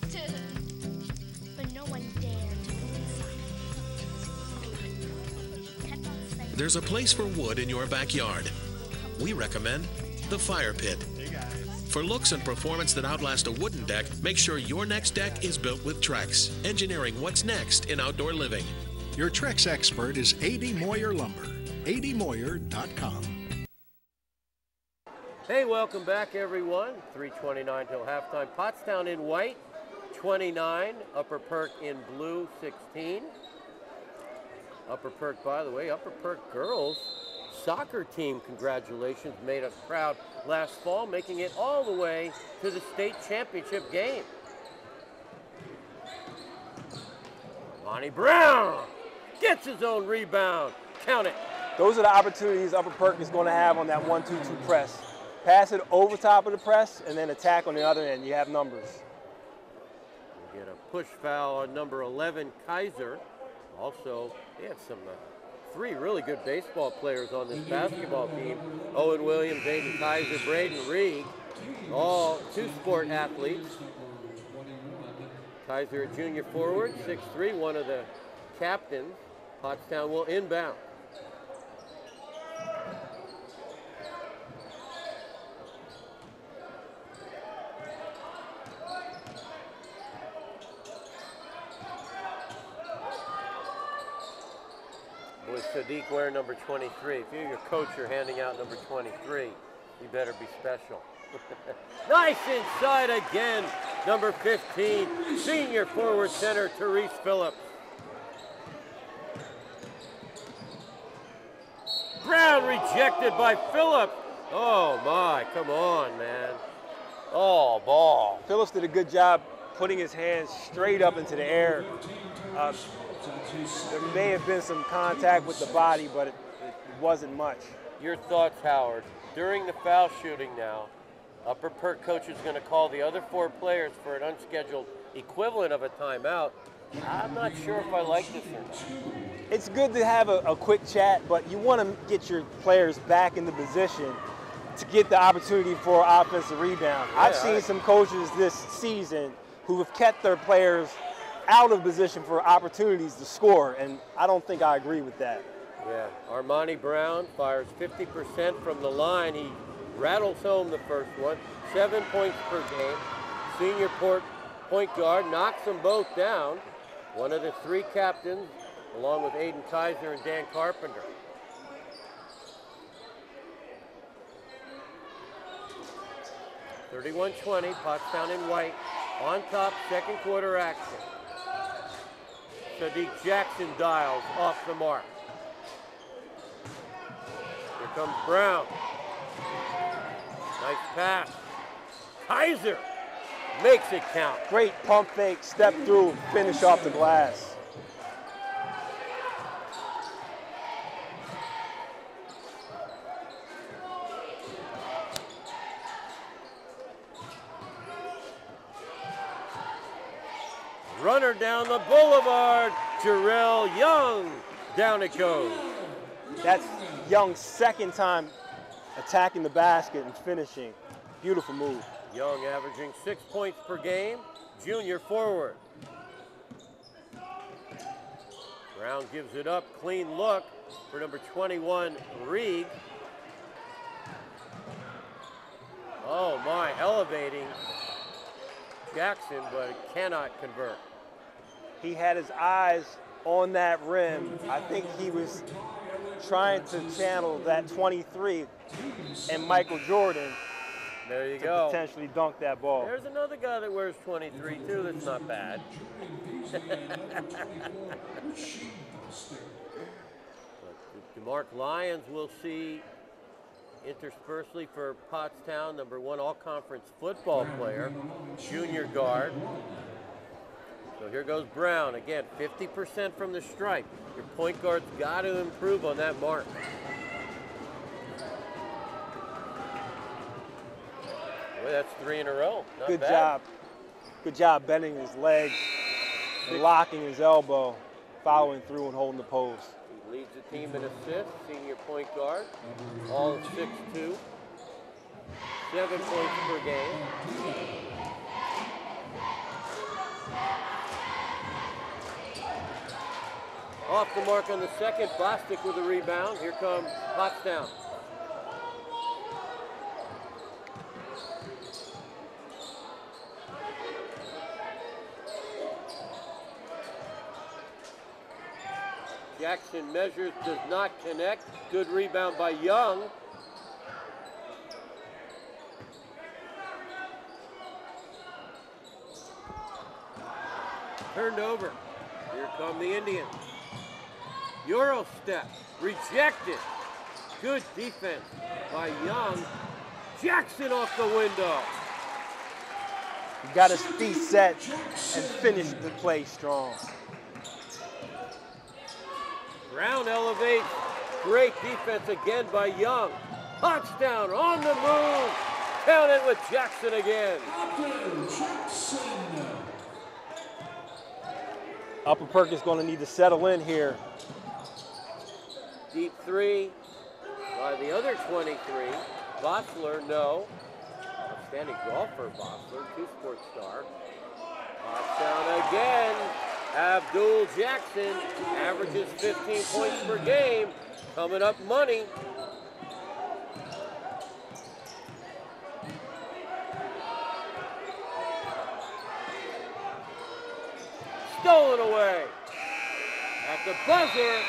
but no one dared to go inside. there's a place for wood in your backyard. We recommend the Fire Pit. For looks and performance that outlast a wooden deck, make sure your next deck is built with Trex, engineering what's next in outdoor living. Your Trex expert is A.D. Moyer Lumber. admoyer.com. Hey, welcome back, everyone. 3:29 till halftime. Pottstown in white, 29. Upper Perk in blue, 16. Upper Perk, by the way, Upper Perk girls soccer team, congratulations, made us proud last fall, making it all the way to the state championship game. Monty Brown gets his own rebound. Count it. Those are the opportunities Upper Perk is going to have on that 1-2-2 press. Pass it over top of the press and then attack on the other end. You have numbers. We get a push foul on number 11, Kaiser. Also, they have some 3 really good baseball players on this basketball team. Owen Williams, Aiden Kaiser, Braden Reed, all 2-sport athletes. Kaiser, a junior forward, 6'3", one of the captains. Pottstown will inbound. With Sadiq wearing number 23. If you're your coach, you're handing out number 23. You better be special. Nice inside again. Number 15, senior forward center, Therese Phillips. Brown rejected by Phillips. Oh my, come on, man. Oh, ball. Phillips did a good job putting his hands straight up into the air. There may have been some contact with the body, but it wasn't much. Your thoughts, Howard. During the foul shooting now, Upper Perk coach is going to call the other 4 players for an unscheduled equivalent of a timeout. I'm not sure if I like this or not. It's good to have a quick chat, but you want to get your players back in the position to get the opportunity for an offensive rebound. Yeah, I've seen some coaches this season who have kept their players out of position for opportunities to score, and I don't think I agree with that. Yeah, Armani Brown fires 50% from the line. He rattles home the first one, 7 points per game. Senior point guard knocks them both down. One of the 3 captains, along with Aiden Kaiser and Dan Carpenter. (31-20), Pottstown in white. On top, second quarter action. Sadiq Jackson dials off the mark. Here comes Brown. Nice pass. Kaiser makes it count. Great pump fake, step through, finish off the glass. Runner down the boulevard, Jarrell Young. Down it goes. That's Young's second time attacking the basket and finishing. Beautiful move. Young averaging 6 points per game, junior forward. Brown gives it up, clean look for number 21, Reed. Oh my, elevating Jackson, but cannot convert. He had his eyes on that rim. I think he was trying to channel that 23 and Michael Jordan. There you to go. Potentially dunk that ball. There's another guy that wears 23 too. That's not bad. DeMarc Lyons we'll see interspersely for Pottstown, number 1 all-conference football player, junior guard. So here goes Brown again, 50% from the stripe. Your point guard's got to improve on that mark. Boy, that's 3 in a row. Not Good bad. job. Good job bending his legs, and locking his elbow, following through and holding the post. He leads the team in assists, senior point guard, all of 6'2", 7 points per game. Off the mark on the second. Bostic with a rebound. Here comes Pottstown. Jackson measures, does not connect. Good rebound by Young. Turned over. Here come the Indians. Euro step, rejected. Good defense by Young. Jackson off the window. You got his feet set and finish the play strong. Brown elevates. Great defense again by Young. Pottstown on the move. Count it with Jackson again. Upper Perkins going to need to settle in here. Deep three by the other 23. Bossler, no. Outstanding golfer, Bossler, two-sport star. Pottstown again. Abdul Jackson averages 15 points per game. Coming up money. Stolen away. At the buzzer.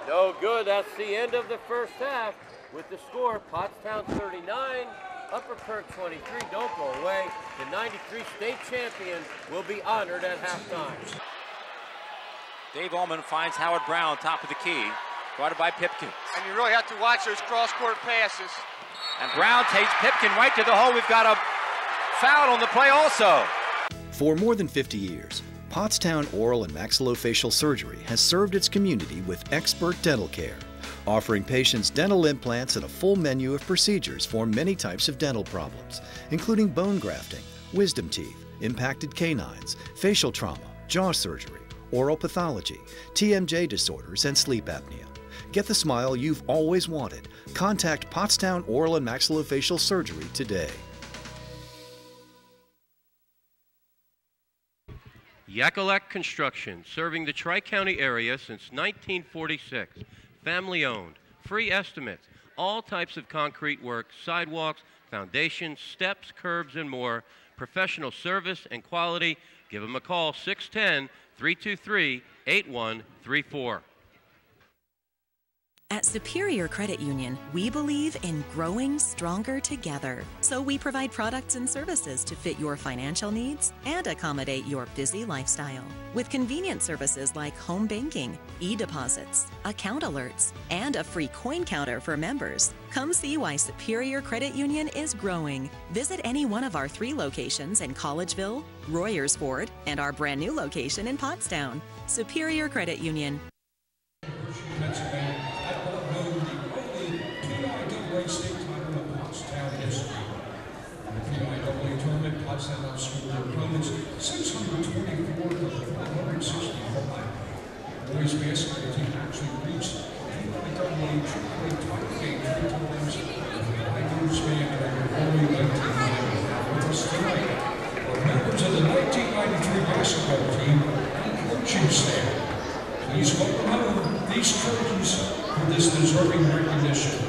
No good. That's the end of the first half. With the score, Pottstown 39, Upper Perk 23. Don't go away. The 93 state champion will be honored at halftime. Dave Ullman finds Howard Brown, top of the key, guarded by Pipkin. And you really have to watch those cross-court passes. And Brown takes Pipkin right to the hole. We've got a foul on the play also. For more than 50 years, Pottstown Oral and Maxillofacial Surgery has served its community with expert dental care, offering patients dental implants and a full menu of procedures for many types of dental problems, including bone grafting, wisdom teeth, impacted canines, facial trauma, jaw surgery, oral pathology, TMJ disorders, and sleep apnea. Get the smile you've always wanted. Contact Pottstown Oral and Maxillofacial Surgery today. Yakalak Construction, serving the Tri-County area since 1946. Family owned, free estimates, all types of concrete work, sidewalks, foundations, steps, curbs, and more. Professional service and quality. Give them a call, 610-323-8134. At Superior Credit Union, we believe in growing stronger together. So we provide products and services to fit your financial needs and accommodate your busy lifestyle. With convenient services like home banking, e-deposits, account alerts, and a free coin counter for members. Come see why Superior Credit Union is growing. Visit any one of our 3 locations in Collegeville, Royersford, and our brand new location in Pottstown. Superior Credit Union. State title of Pottstown history. In the PIAA tournament, Pottstown outscored their opponents 624 to 465. The boys basketball team actually reached the PIAA AAA title game 3 times. The Tigers fan record only 1990. With us tonight are members of the 1993 basketball team and coaching staff. Please welcome home these coaches for this deserving recognition.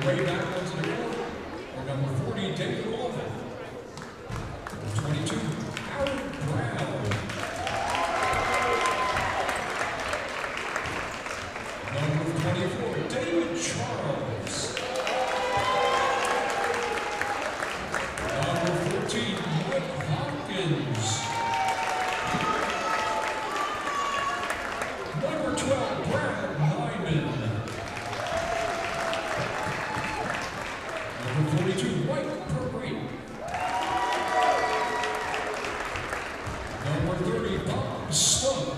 Way back onto the court, or number 40, David Walden. Number 22, Howard Brown. Number 24, David Charles. Number 14, Mike Hopkins. Number 12, Brad Nyman. Number 42, White Perry. Number 30, Bob Stump.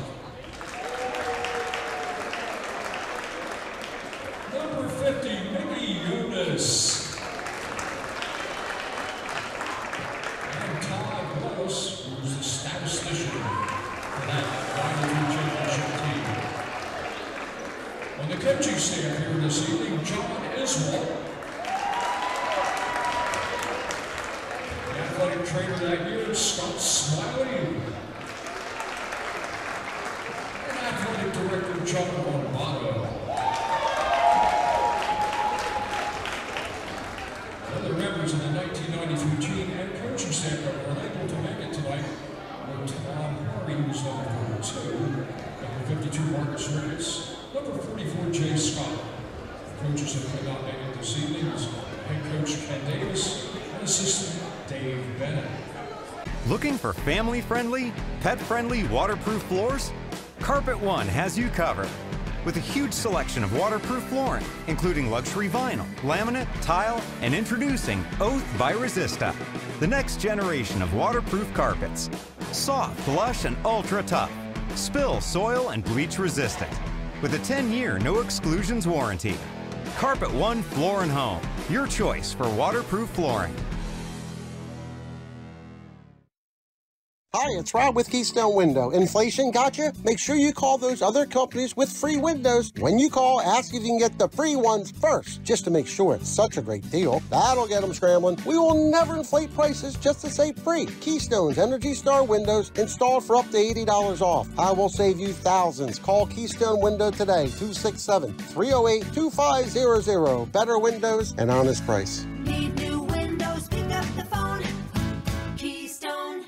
Number 50, Mickey Eunice. And Todd Wallace, who's the statistician for that Rivalry Championship team. On the coaching staff here this evening, John Iswell. trainer that year, Scott Smiley. And athletic director, John Lombardo. Other members of the 1993 team and coaching staff that were unable to make it tonight were Tom Harvey, who's number 42, number 52, Marcus Ricketts, number 44, Jay Scott. Coaches that could not make it this evening is head coach Ken Davis and assistant Dave Bennett. Looking for family-friendly, pet-friendly waterproof floors? Carpet One has you covered. With a huge selection of waterproof flooring, including luxury vinyl, laminate, tile, and introducing Oath by Resista, the next generation of waterproof carpets. Soft, lush, and ultra tough. Spill, soil, and bleach resistant. With a 10-year no exclusions warranty. Carpet One Floor and Home, your choice for waterproof flooring. Hi, it's Rob with Keystone Window. Inflation got you? Make sure you call those other companies with free windows. When you call, ask if you can get the free ones first, just to make sure it's such a great deal. That'll get them scrambling. We will never inflate prices just to say free. Keystone's Energy Star windows installed for up to $80 off. I will save you thousands. Call Keystone Window today, 267-308-2500. Better windows and honest price. Need new windows? Pick up the phone. Keystone.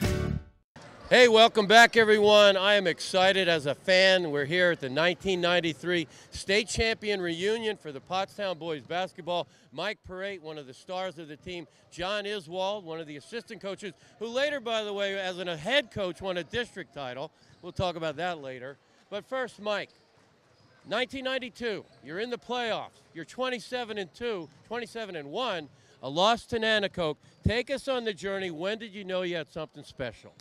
Hey, welcome back, everyone. I am excited as a fan. We're here at the 1993 state champion reunion for the Pottstown boys basketball. Mike Parate, one of the stars of the team. John Iswald, one of the assistant coaches, who later, by the way, as a head coach, won a district title. We'll talk about that later. But first, Mike, 1992, you're in the playoffs. You're 27-2, 27-1, a loss to Nanticoke. Take us on the journey. When did you know you had something special?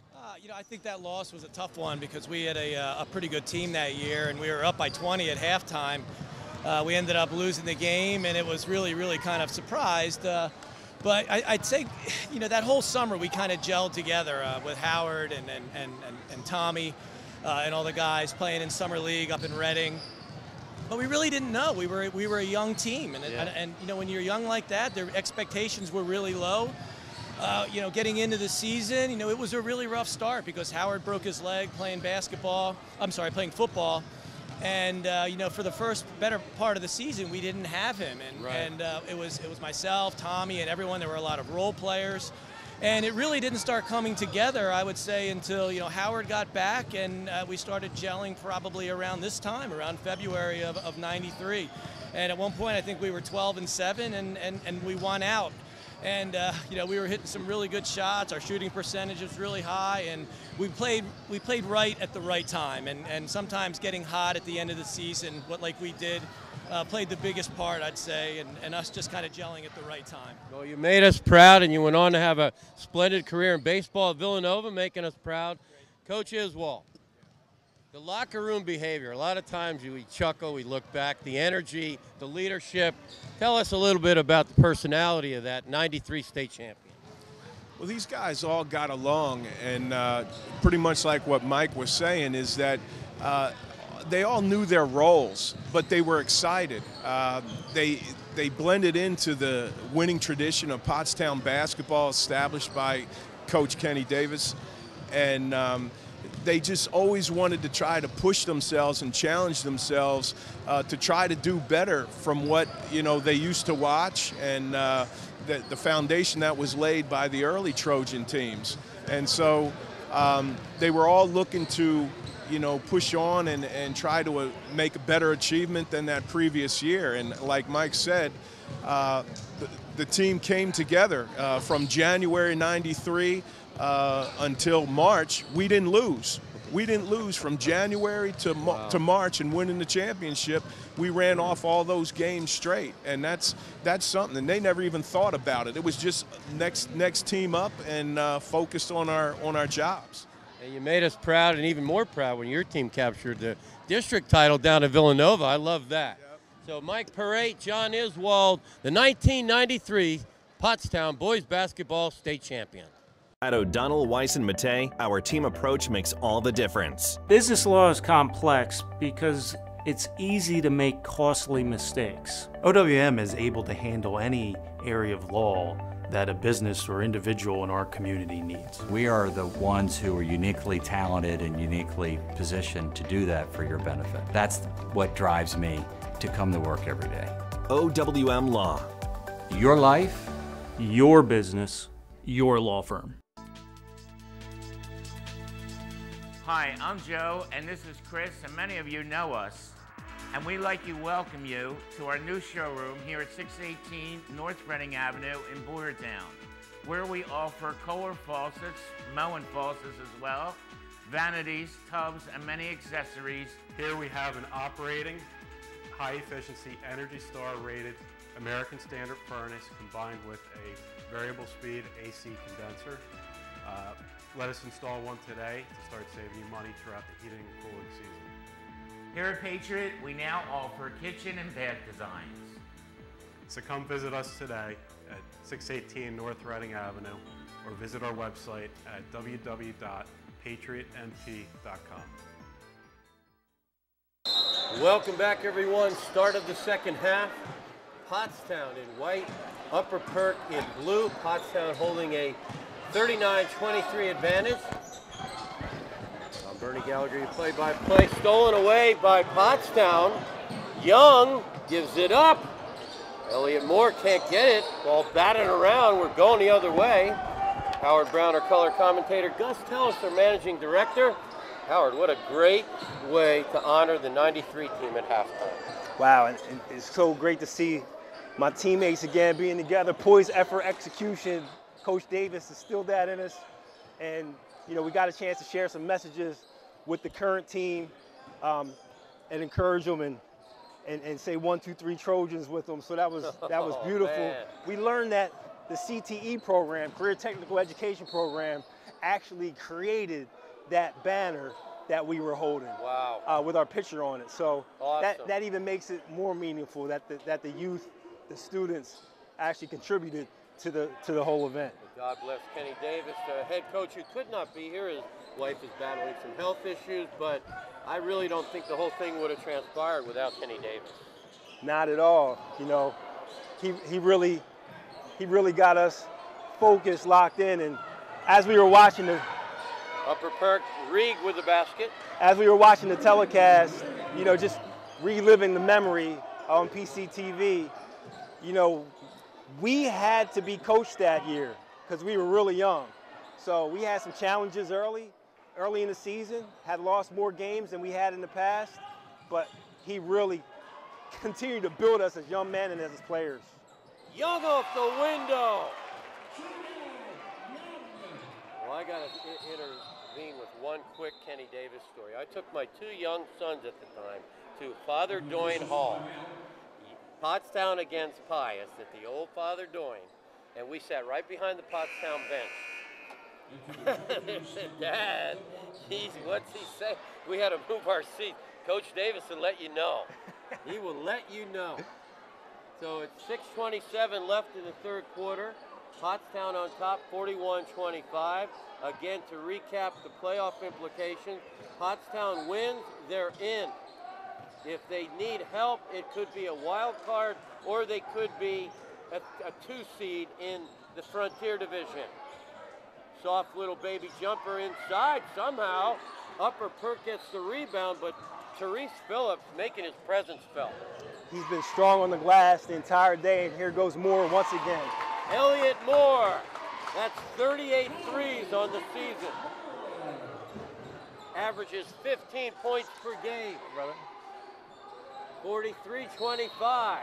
You know, I think that loss was a tough one because we had a pretty good team that year, and we were up by 20 at halftime. We ended up losing the game, and it was really, really kind of surprised. But I'd say, you know, that whole summer we kind of gelled together with Howard and Tommy and all the guys playing in Summer League up in Reading. But we really didn't know. We were a young team, and you know, when you're young like that, their expectations were really low. You know, getting into the season, you know, it was a really rough start because Howard broke his leg playing playing football. And, you know, for the first better part of the season, we didn't have him. And it was myself, Tommy, and everyone. There were a lot of role players. And it really didn't start coming together, I would say, until, you know, Howard got back and we started gelling probably around this time, around February of 93. And at one point, I think we were 12-7 and we won out. And you know, we were hitting some really good shots. Our shooting percentage was really high, and we played right at the right time. And sometimes getting hot at the end of the season, like we did, played the biggest part, I'd say, and us just kind of gelling at the right time. Well, you made us proud, and you went on to have a splendid career in baseball at Villanova, making us proud. Coach Iswald, the locker room behavior. A lot of times we chuckle, we look back, the energy, the leadership. Tell us a little bit about the personality of that 93 state champion. Well, these guys all got along, and pretty much like what Mike was saying is that they all knew their roles, but they were excited. They blended into the winning tradition of Pottstown basketball established by Coach Kenny Davis, and they just always wanted to try to push themselves and challenge themselves to try to do better from what, you know, they used to watch and the foundation that was laid by the early Trojan teams. And so they were all looking to, you know, push on and try to make a better achievement than that previous year. And like Mike said, the team came together from January '93 until March. We didn't lose. We didn't lose from January to March and winning the championship. We ran off all those games straight, and that's something. And they never even thought about it. It was just next team up and focused on our jobs. And you made us proud, and even more proud when your team captured the district title down at Villanova. I love that. Yep. So Mike Parate, John Iswald, the 1993 Pottstown boys basketball state champion. At O'Donnell, Weiss & Mattei, our team approach makes all the difference. Business law is complex because it's easy to make costly mistakes. OWM is able to handle any area of law that a business or individual in our community needs. We are the ones who are uniquely talented and uniquely positioned to do that for your benefit. That's what drives me to come to work every day. OWM Law. Your life, your business, your law firm. Hi, I'm Joe, and this is Chris, and many of you know us. And we'd like to welcome you to our new showroom here at 618 North Reading Avenue in Boyertown, where we offer Kohler faucets, Moen faucets as well, vanities, tubs, and many accessories. Here we have an operating, high-efficiency, Energy Star rated American Standard furnace combined with a variable speed AC condenser. Let us install one today to start saving you money throughout the heating and cooling season. Here at Patriot, we now offer kitchen and bath designs. So come visit us today at 618 North Reading Avenue or visit our website at www.patriotnp.com. Welcome back, everyone. Start of the second half. Pottstown in white, Upper Perk in blue. Pottstown holding a 39-23 advantage. Bernie Gallagher, you play-by-play, stolen away by Pottstown. Young gives it up. Elliott Moore can't get it. Ball batting around. We're going the other way. Howard Brown, our color commentator. Gus Tellis, our managing director. Howard, what a great way to honor the 93 team at halftime. Wow, and it's so great to see my teammates again being together. Poise, effort, execution. Coach Davis instilled that in us. And you know, we got a chance to share some messages with the current team and encourage them and say 1, 2, 3 Trojans with them. So that was beautiful. Man. We learned that the CTE program, Career Technical Education Program, actually created that banner that we were holding. Wow. With our picture on it. So awesome. that even makes it more meaningful that the youth, the students actually contributed to the whole event. God bless Kenny Davis, the head coach who could not be here. His wife is battling some health issues, but I really don't think the whole thing would have transpired without Kenny Davis. Not at all. You know, he really got us focused, locked in, and as we were watching the Upper Perk, Reed with the basket. As we were watching the telecast, you know, just reliving the memory on PCTV, you know, we had to be coached that year because we were really young. So we had some challenges early in the season, had lost more games than we had in the past, but he really continued to build us as young men and as players. Young off the window. Well, I got to intervene with one quick Kenny Davis story. I took my 2 young sons at the time to Father Doyne Hall. Pottstown against Pius at the old Father Doyne, and we sat right behind the Pottstown bench. They said, Dad, what's he say? We had to move our seats. Coach Davis will let you know. He will let you know. So it's 6:27 left in the third quarter. Pottstown on top, 41-25. Again, to recap the playoff implications, Pottstown wins, they're in. If they need help, it could be a wild card, or they could be a 2 seed in the Frontier Division. Soft little baby jumper inside somehow. Upper Perk gets the rebound, but Therese Phillips making his presence felt. He's been strong on the glass the entire day, and here goes Moore once again. Elliott Moore, that's 38 threes on the season. Averages 15 points per game, brother. 43-25.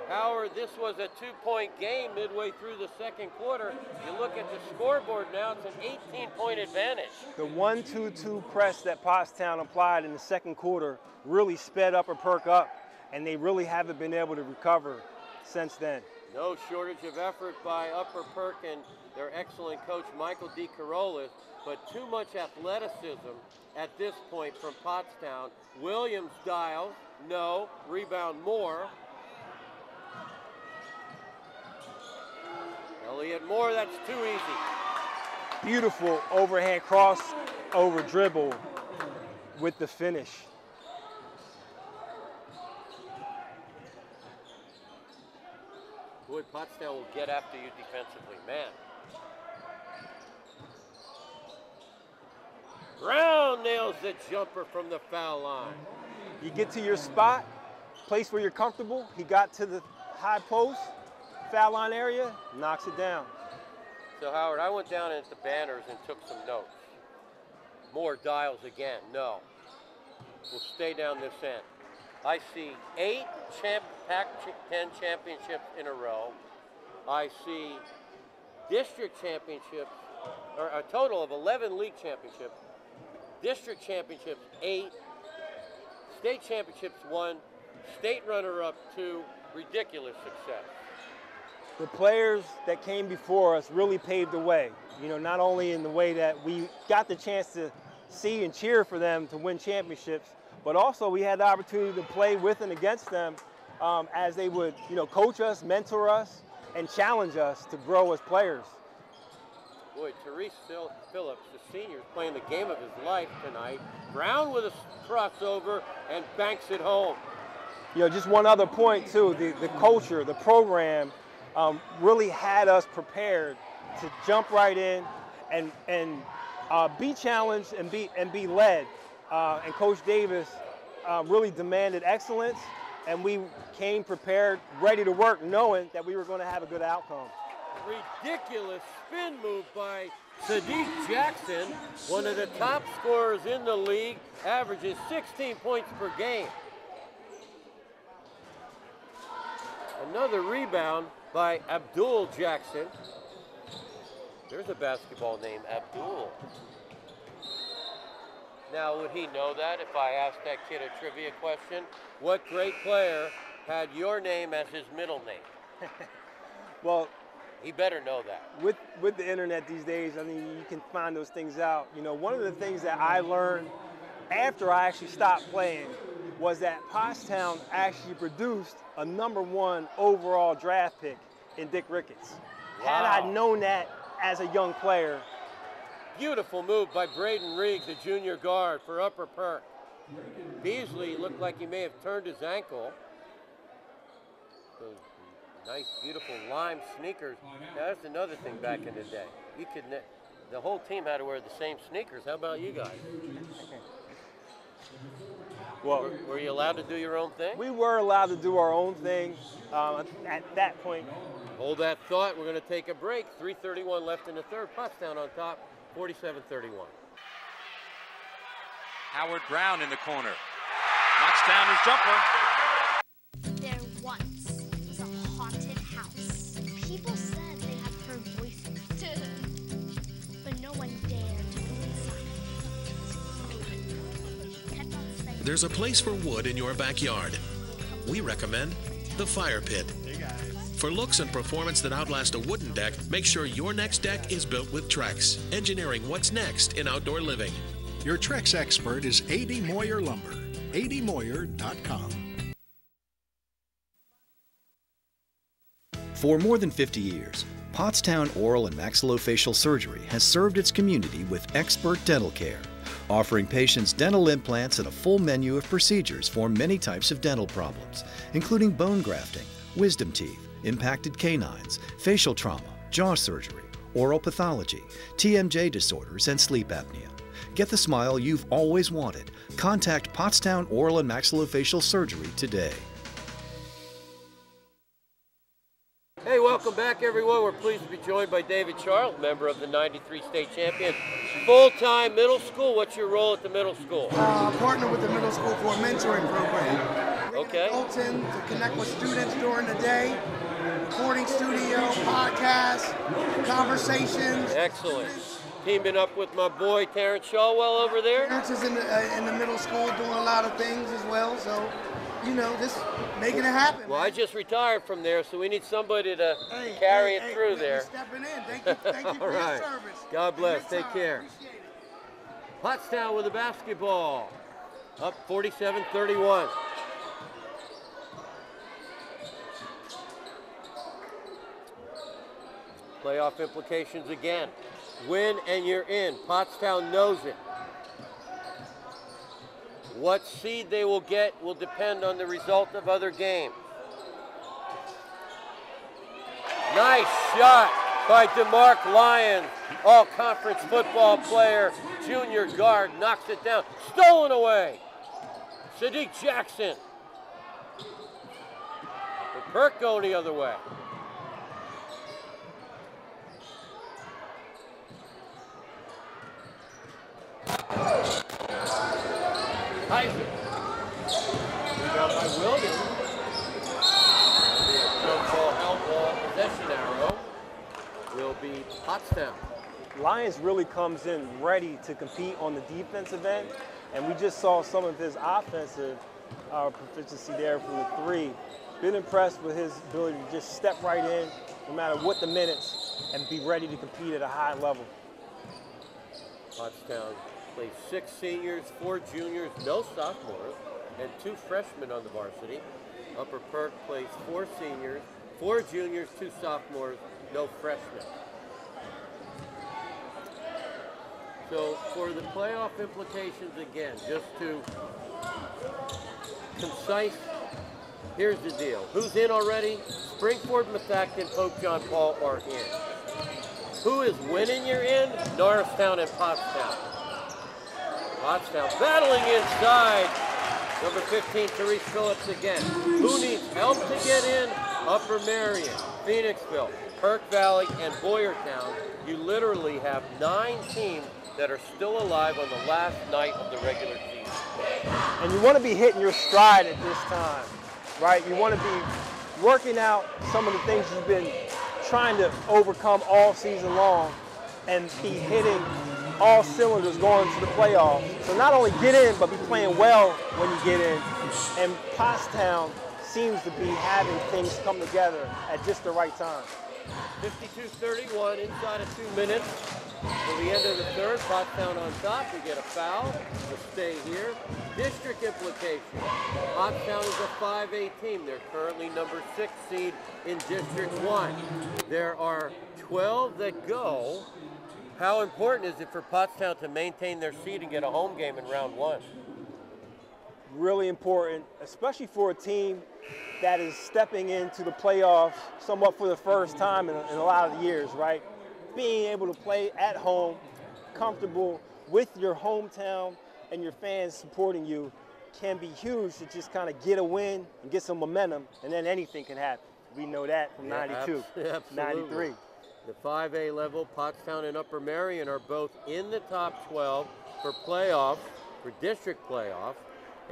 Howard, this was a 2-point game midway through the second quarter. You look at the scoreboard now, it's an 18-point advantage. The 1-2-2 press that Pottstown applied in the second quarter really sped Upper Perk up, and they really haven't been able to recover since then. No shortage of effort by Upper Perk and their excellent coach, Michael DeCarolis, but too much athleticism at this point from Pottstown. Williams dials, no, rebound Moore. Elliott Moore, that's too easy. Beautiful overhand cross over dribble with the finish. Boy, Pottstown will get after you defensively. Man. Brown nails the jumper from the foul line. You get to your spot, place where you're comfortable. He got to the high post, foul line area, knocks it down. So Howard, I went down at the banners and took some notes. More dials again, no. We'll stay down this end. I see 8 Pac-10 championships in a row. I see district championships, or a total of 11 league championships. District championships 8, state championships 1, state runner-up 2, ridiculous success. The players that came before us really paved the way. You know, not only in the way that we got the chance to see and cheer for them to win championships, but also we had the opportunity to play with and against them as they would, you know, coach us, mentor us, and challenge us to grow as players. Boy, Therese Phillips, the senior, is playing the game of his life tonight. Brown with a crossover and banks it home. You know, just one other point too, the culture, the program really had us prepared to jump right in and be challenged and be led. And Coach Davis really demanded excellence, and we came prepared, ready to work, knowing that we were going to have a good outcome. Ridiculous spin move by Sadiq Jackson, one of the top scorers in the league, averages 16 points per game. Another rebound by Abdul Jackson. There's a basketball named Abdul. Now, would he know that if I asked that kid a trivia question? What great player had your name as his middle name? Well, he better know that. With the internet these days, I mean, you can find those things out. You know, one of the things that I learned after I actually stopped playing was that Pottstown actually produced a #1 overall draft pick in Dick Ricketts. Wow. Had I known that as a young player. Beautiful move by Braden Reed, the junior guard, for upper perk. Beasley looked like he may have turned his ankle. Those nice, beautiful lime sneakers. Now, that's another thing back in the day. You could, the whole team had to wear the same sneakers. How about you guys? Well, were you allowed to do your own thing? We were allowed to do our own thing at that point. Hold that thought. We're going to take a break. 3:31 left in the third. Pottstown on top, 47-31. Howard Brown in the corner. Knocks down his jumper. There once was a haunted house. People said they had heard voices, but no one dared to go inside. There's a place for wood in your backyard. We recommend the Fire Pit. For looks and performance that outlast a wooden deck, make sure your next deck is built with Trex, engineering what's next in outdoor living. Your Trex expert is A.D. Moyer Lumber, admoyer.com. For more than 50 years, Pottstown Oral and Maxillofacial Surgery has served its community with expert dental care, offering patients dental implants and a full menu of procedures for many types of dental problems, including bone grafting, wisdom teeth, impacted canines, facial trauma, jaw surgery, oral pathology, TMJ disorders, and sleep apnea. Get the smile you've always wanted. Contact Pottstown Oral and Maxillofacial Surgery today. Hey, welcome back, everyone. We're pleased to be joined by David Charles, member of the '93 state champion. Full-time middle school. What's your role at the middle school? Partner with the middle school for a mentoring program. Okay. Consultant to connect with students during the day. Recording studio, podcasts, conversations. Excellent. Teaming up with my boy Terrence Shawwell over there. Terrence is in the middle school doing a lot of things as well, so, you know, just making it happen. Well, I just retired from there, so we need somebody to carry it through there. Stepping in. Thank you for your service. God bless. Take care. Pottstown with the basketball. Up 47-31. Playoff implications again. Win and you're in. Pottstown knows it. What seed they will get will depend on the result of other games. Nice shot by DeMarc Lyons, all-conference football player, junior guard, knocks it down. Stolen away. Sadiq Jackson. But Burke going the other way. Isaac. Rebound by Williams. Jump ball, help ball, possession arrow will be Pottstown. Lyons really comes in ready to compete on the defensive end, and we just saw some of his offensive proficiency there from the three. Been impressed with his ability to just step right in, no matter what the minutes, and be ready to compete at a high level. Pottstown plays 6 seniors, 4 juniors, no sophomores, and 2 freshmen on the varsity. Upper Perk plays 4 seniors, 4 juniors, 2 sophomores, no freshmen. So for the playoff implications again, just to concise, here's the deal. Who's in already? Springford, Methacton, Pope John Paul are in. Who is winning you're in? Norristown and Pottstown. Pottstown battling inside. Number 15, Therese Phillips again. Who needs help to get in? Upper Marion, Phoenixville, Perk Valley, and Boyertown. You literally have 9 teams that are still alive on the last night of the regular season. And you want to be hitting your stride at this time, right? You want to be working out some of the things you've been trying to overcome all season long and be hitting all cylinders going to the playoffs. So not only get in, but be playing well when you get in. And Pottstown seems to be having things come together at just the right time. 52-31 inside of 2 minutes. To the end of the third, Pottstown on top. We get a foul to stay here. District implication. Pottstown is a 5A team. They're currently number 6 seed in District 1. There are 12 that go. How important is it for Pottstown to maintain their seed and get a home game in round 1? Really important, especially for a team that is stepping into the playoffs somewhat for the first time in a lot of the years, right? Being able to play at home, comfortable with your hometown and your fans supporting you can be huge to just kind of get a win and get some momentum, and then anything can happen. We know that from 92, 93. The 5A level, Pottstown and Upper Marion are both in the top 12 for playoffs, for district playoffs.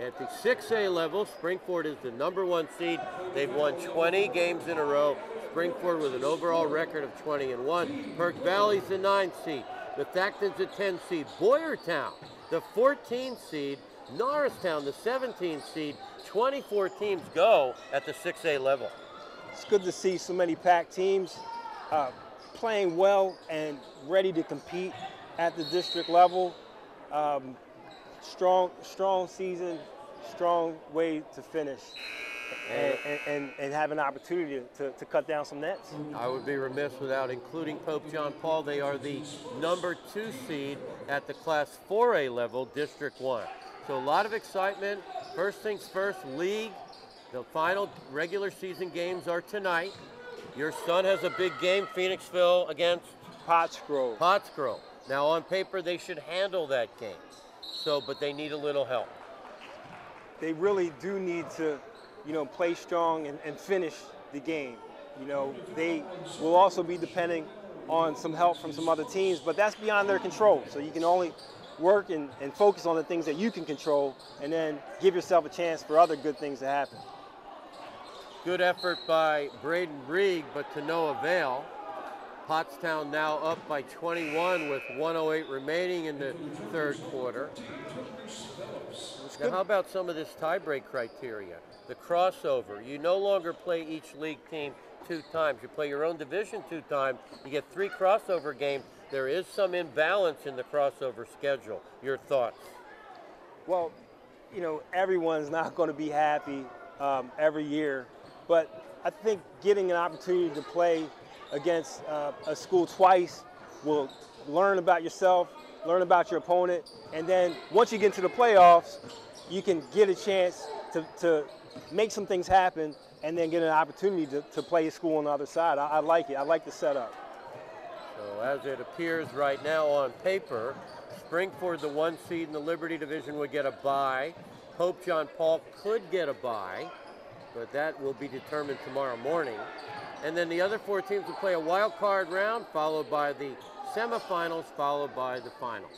At the 6A level, Springford is the number 1 seed. They've won 20 games in a row. Springford with an overall record of 20-1. Perk Valley's the 9 seed. Methacton's the 10 seed. Boyertown, the 14 seed. Norristown, the 17 seed. 24 teams go at the 6A level. It's good to see so many packed teams playing well and ready to compete at the district level. Strong season, strong way to finish, and have an opportunity to cut down some nets. I would be remiss without including Pope John Paul. They are the number 2 seed at the Class 4A level, District 1. So a lot of excitement. First things first, league. The final regular season games are tonight. Your son has a big game, Phoenixville against Pottsgrove. Now on paper, they should handle that game. So, but they need a little help. They really do need to, play strong and finish the game. They will also be depending on some help from some other teams, but that's beyond their control. So you can only work and focus on the things that you can control, and then give yourself a chance for other good things to happen. Good effort by Braden Brieg, but to no avail. Pottstown now up by 21 with 1:08 remaining in the third quarter. Now, how about some of this tiebreak criteria? The crossover. You no longer play each league team 2 times. You play your own division 2 times. You get 3 crossover games. There is some imbalance in the crossover schedule. Your thoughts? Well, everyone's not going to be happy every year, but I think getting an opportunity to play against a school twice will learn about yourself, learn about your opponent, and then once you get into the playoffs, you can get a chance to make some things happen and then get an opportunity to play a school on the other side. I like it. I like the setup. So as it appears right now on paper, Springford, the 1 seed in the Liberty Division, would get a bye. Pope John Paul could get a bye, but that will be determined tomorrow morning. And then the other 4 teams will play a wild card round, followed by the semifinals, followed by the finals.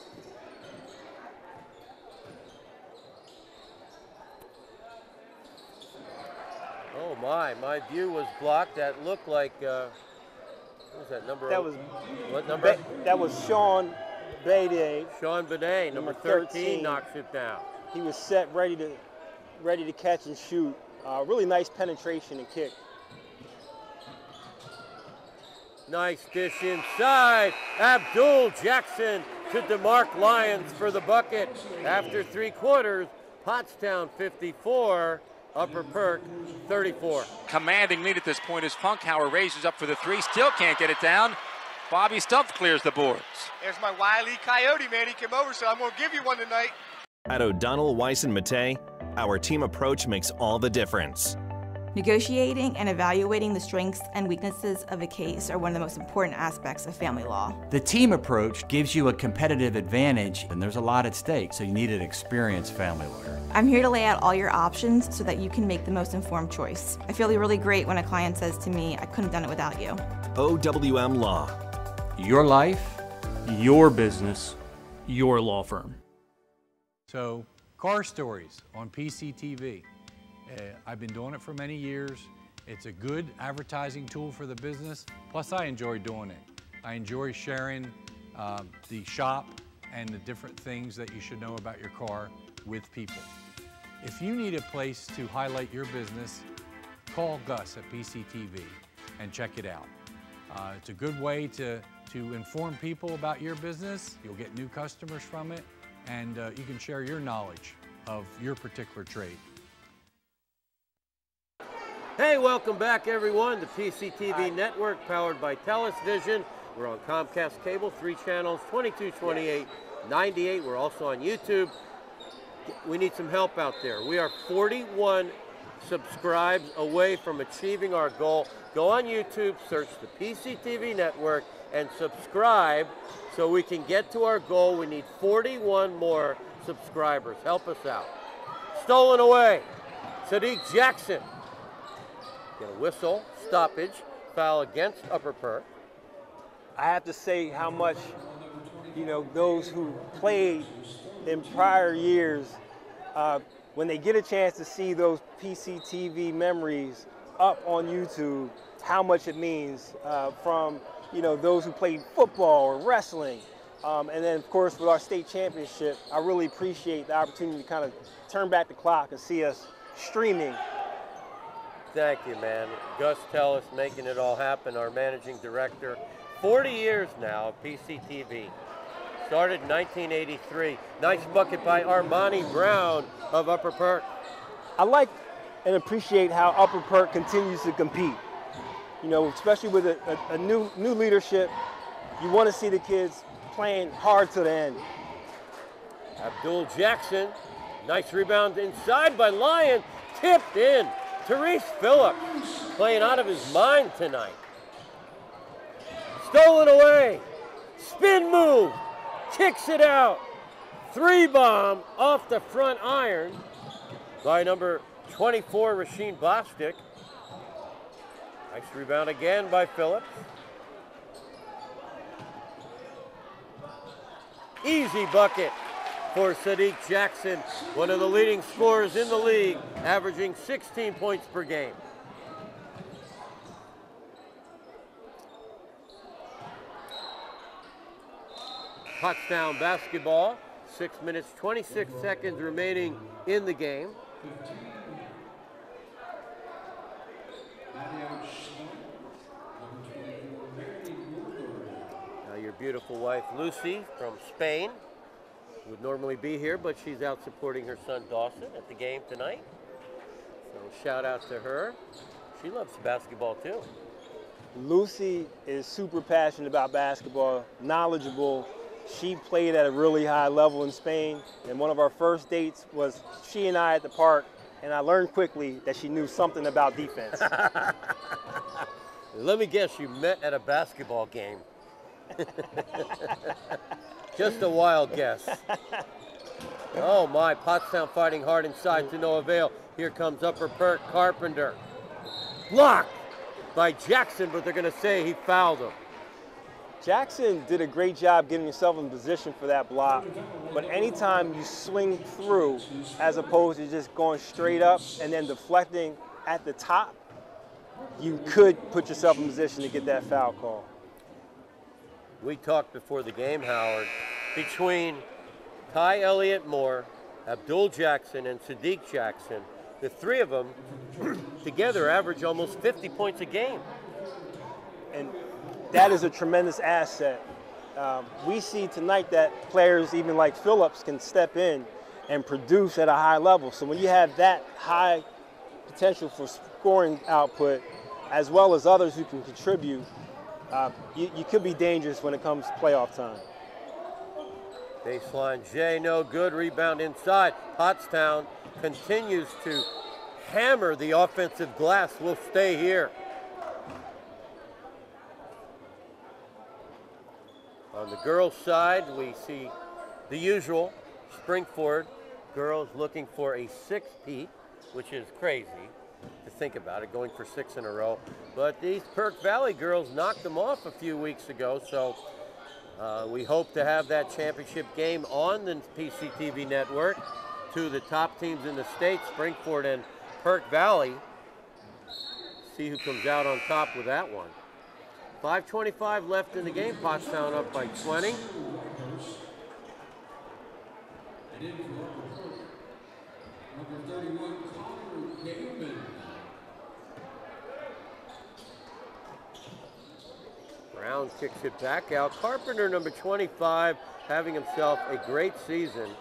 Oh my view was blocked. That looked like, what was that number? That was, what number? That was Sean Benet. Sean Benet, number 13, knocks it down. He was set, ready to catch and shoot. Really nice penetration and kick. Nice dish inside. Abdul Jackson to DeMarc Lyons for the bucket. After 3 quarters, Pottstown 54, Upper Perk 34. Commanding lead at this point as Funkhauer raises up for the 3, still can't get it down. Bobby Stumpf clears the boards. There's my Wile E. Coyote, man. He came over, so I'm going to give you one tonight. At O'Donnell, Weiss, and Mattei, our team approach makes all the difference. Negotiating and evaluating the strengths and weaknesses of a case are one of the most important aspects of family law. The team approach gives you a competitive advantage, and there's a lot at stake, so you need an experienced family lawyer. I'm here to lay out all your options so that you can make the most informed choice. I feel really great when a client says to me, I couldn't have done it without you. OWM Law. Your life, your business, your law firm. So, Car Stories on PCTV. I've been doing it for many years. It's a good advertising tool for the business. Plus, I enjoy doing it. I enjoy sharing the shop and the different things that you should know about your car with people. If you need a place to highlight your business, call Gus at PCTV and check it out. It's a good way to inform people about your business. You'll get new customers from it, and you can share your knowledge of your particular trade. Hey, welcome back, everyone. The PCTV Network, powered by TELUS Vision. We're on Comcast Cable, 3 channels, 22, 28, 98. We're also on YouTube. We need some help out there. We are 41 subscribes away from achieving our goal. Go on YouTube, search the PCTV Network, and subscribe so we can get to our goal. We need 41 more subscribers. Help us out. Stolen away. Sadiq Jackson. Get a whistle, stoppage, foul against Upper Perk. I have to say how much, those who played in prior years, when they get a chance to see those PCTV memories up on YouTube, how much it means from, those who played football or wrestling. And then, of course, with our state championship, I really appreciate the opportunity to kind of turn back the clock and see us streaming. Thank you, man. Gus Tellis making it all happen, our managing director. 40 years now of PCTV. Started in 1983. Nice bucket by Armani Brown of Upper Perk. I like and appreciate how Upper Perk continues to compete. Especially with a new leadership, you want to see the kids playing hard to the end. Abdul Jackson, nice rebound inside by Lyon, tipped in. Therese Phillips playing out of his mind tonight. Stolen away. Spin move. Kicks it out. 3-bomb off the front iron by number 24, Rasheen Bostic. Nice rebound again by Phillips. Easy bucket for Sadiq Jackson, one of the leading scorers in the league, averaging 16 points per game. Pottstown basketball, 6 minutes, 26 seconds remaining in the game. Now your beautiful wife, Lucy, from Spain, would normally be here, but she's out supporting her son Dawson at the game tonight. So shout out to her. She loves basketball too. Lucy is super passionate about basketball, knowledgeable. She played at a really high level in Spain, and one of our first dates was she and I at the park and I learned quickly that she knew something about defense. Let me guess, you met at a basketball game. Just a wild guess. Oh my, Pottstown fighting hard inside to no avail. Here comes Upper Perk Carpenter. Blocked by Jackson, but they're going to say he fouled him. Jackson did a great job getting himself in position for that block, but anytime you swing through as opposed to just going straight up and then deflecting at the top, you could put yourself in position to get that foul call. We talked before the game, Howard, between Ty Elliott Moore, Abdul Jackson, and Sadiq Jackson, the three of them together average almost 50 points a game. And that is a tremendous asset. We see tonight that players, even like Phillips, can step in and produce at a high level. So when you have that high potential for scoring output, as well as others who can contribute, you could be dangerous when it comes to playoff time. Baseline J, no good. Rebound inside. Pottstown continues to hammer the offensive glass. We'll stay here. On the girls' side, we see the usual. Springford girls looking for a 6-peat, which is crazy to think about it, going for 6 in a row. But these Perk Valley girls knocked them off a few weeks ago, so we hope to have that championship game on the PCTV network. Two of the top teams in the state, Springford and Perk Valley. See who comes out on top with that one. 5:25 left in the game. Pottstown up by 20. Brown kicks it back out. Carpenter, number 25, having himself a great season.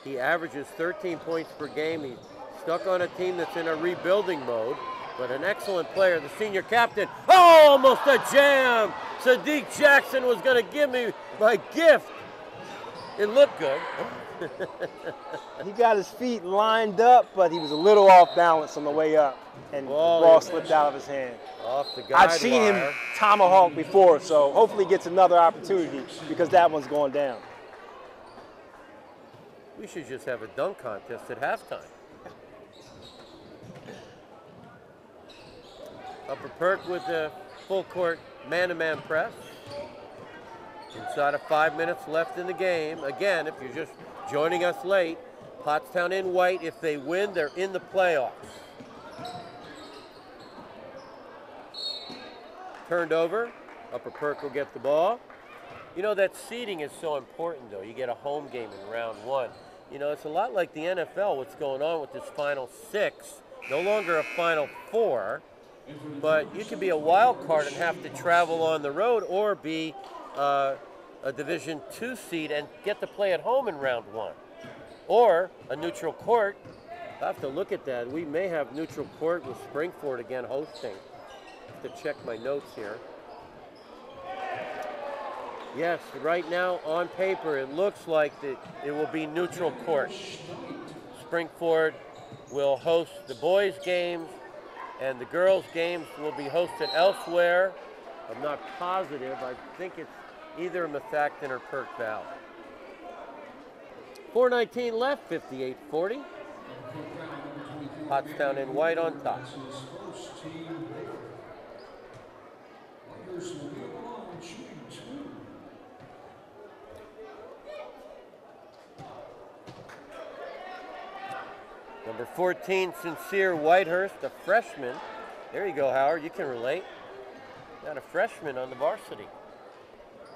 He averages 13 points per game. He's stuck on a team that's in a rebuilding mode, but an excellent player, the senior captain. Oh, almost a jam! Sadiq Jackson was going to give me my gift. It looked good. He got his feet lined up, but he was a little off balance on the way up, and the ball slipped out of his hand. Off the guide I've seen wire. him tomahawk before, so hopefully he gets another opportunity because that one's going down. We should just have a dunk contest at halftime. Upper Perk with the full court man-to-man press. Inside of 5 minutes left in the game. Again, if you're just joining us late, Pottstown in white. If they win, they're in the playoffs. Turned over. Upper Perk will get the ball. You know, that seeding is so important, though. You get a home game in round one. You know, it's a lot like the NFL, what's going on with this Final Six. No longer a Final Four, but you can be a wild card and have to travel on the road or be a Division II seed and get to play at home in round one. Or a neutral court. I have to look at that. We may have neutral court with Springford again hosting. I have to check my notes here. Yes, right now on paper it looks like that it will be neutral court. Springford will host the boys' games and the girls' games will be hosted elsewhere. I'm not positive. I think it's either Methacton or Perk Valley. 4:19 left, 58-40. Pottstown in white on top. Number 14, Sincere Whitehurst, a freshman. There you go, Howard. You can relate. Got a freshman on the varsity.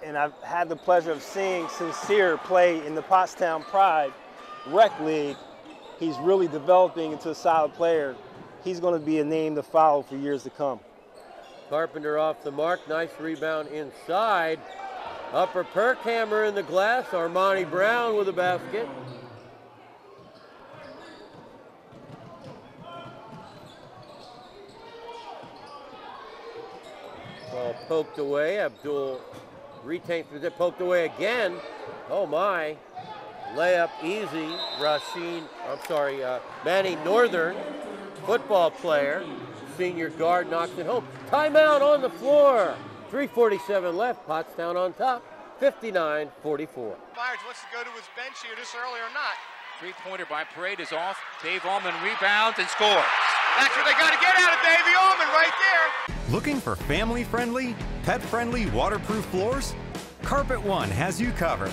And I've had the pleasure of seeing Sincere play in the Pottstown Pride Rec League. He's really developing into a solid player. He's going to be a name to follow for years to come. Carpenter off the mark. Nice rebound inside. Upper Perk hammer in the glass. Armani Brown with a basket. Ball poked away. Abdul retained through it. Poked away again. Oh my. Layup easy. Manny Northern, football player, senior guard, knocks it home. Timeout on the floor. 3:47 left. Pottstown on top. 59-44. Myers wants to go to his bench here this early or not. Three-pointer by Parade is off. Dave Allman rebounds and scores. That's what they got to get out of Davey Allman right there. Looking for family-friendly, pet-friendly, waterproof floors? Carpet One has you covered.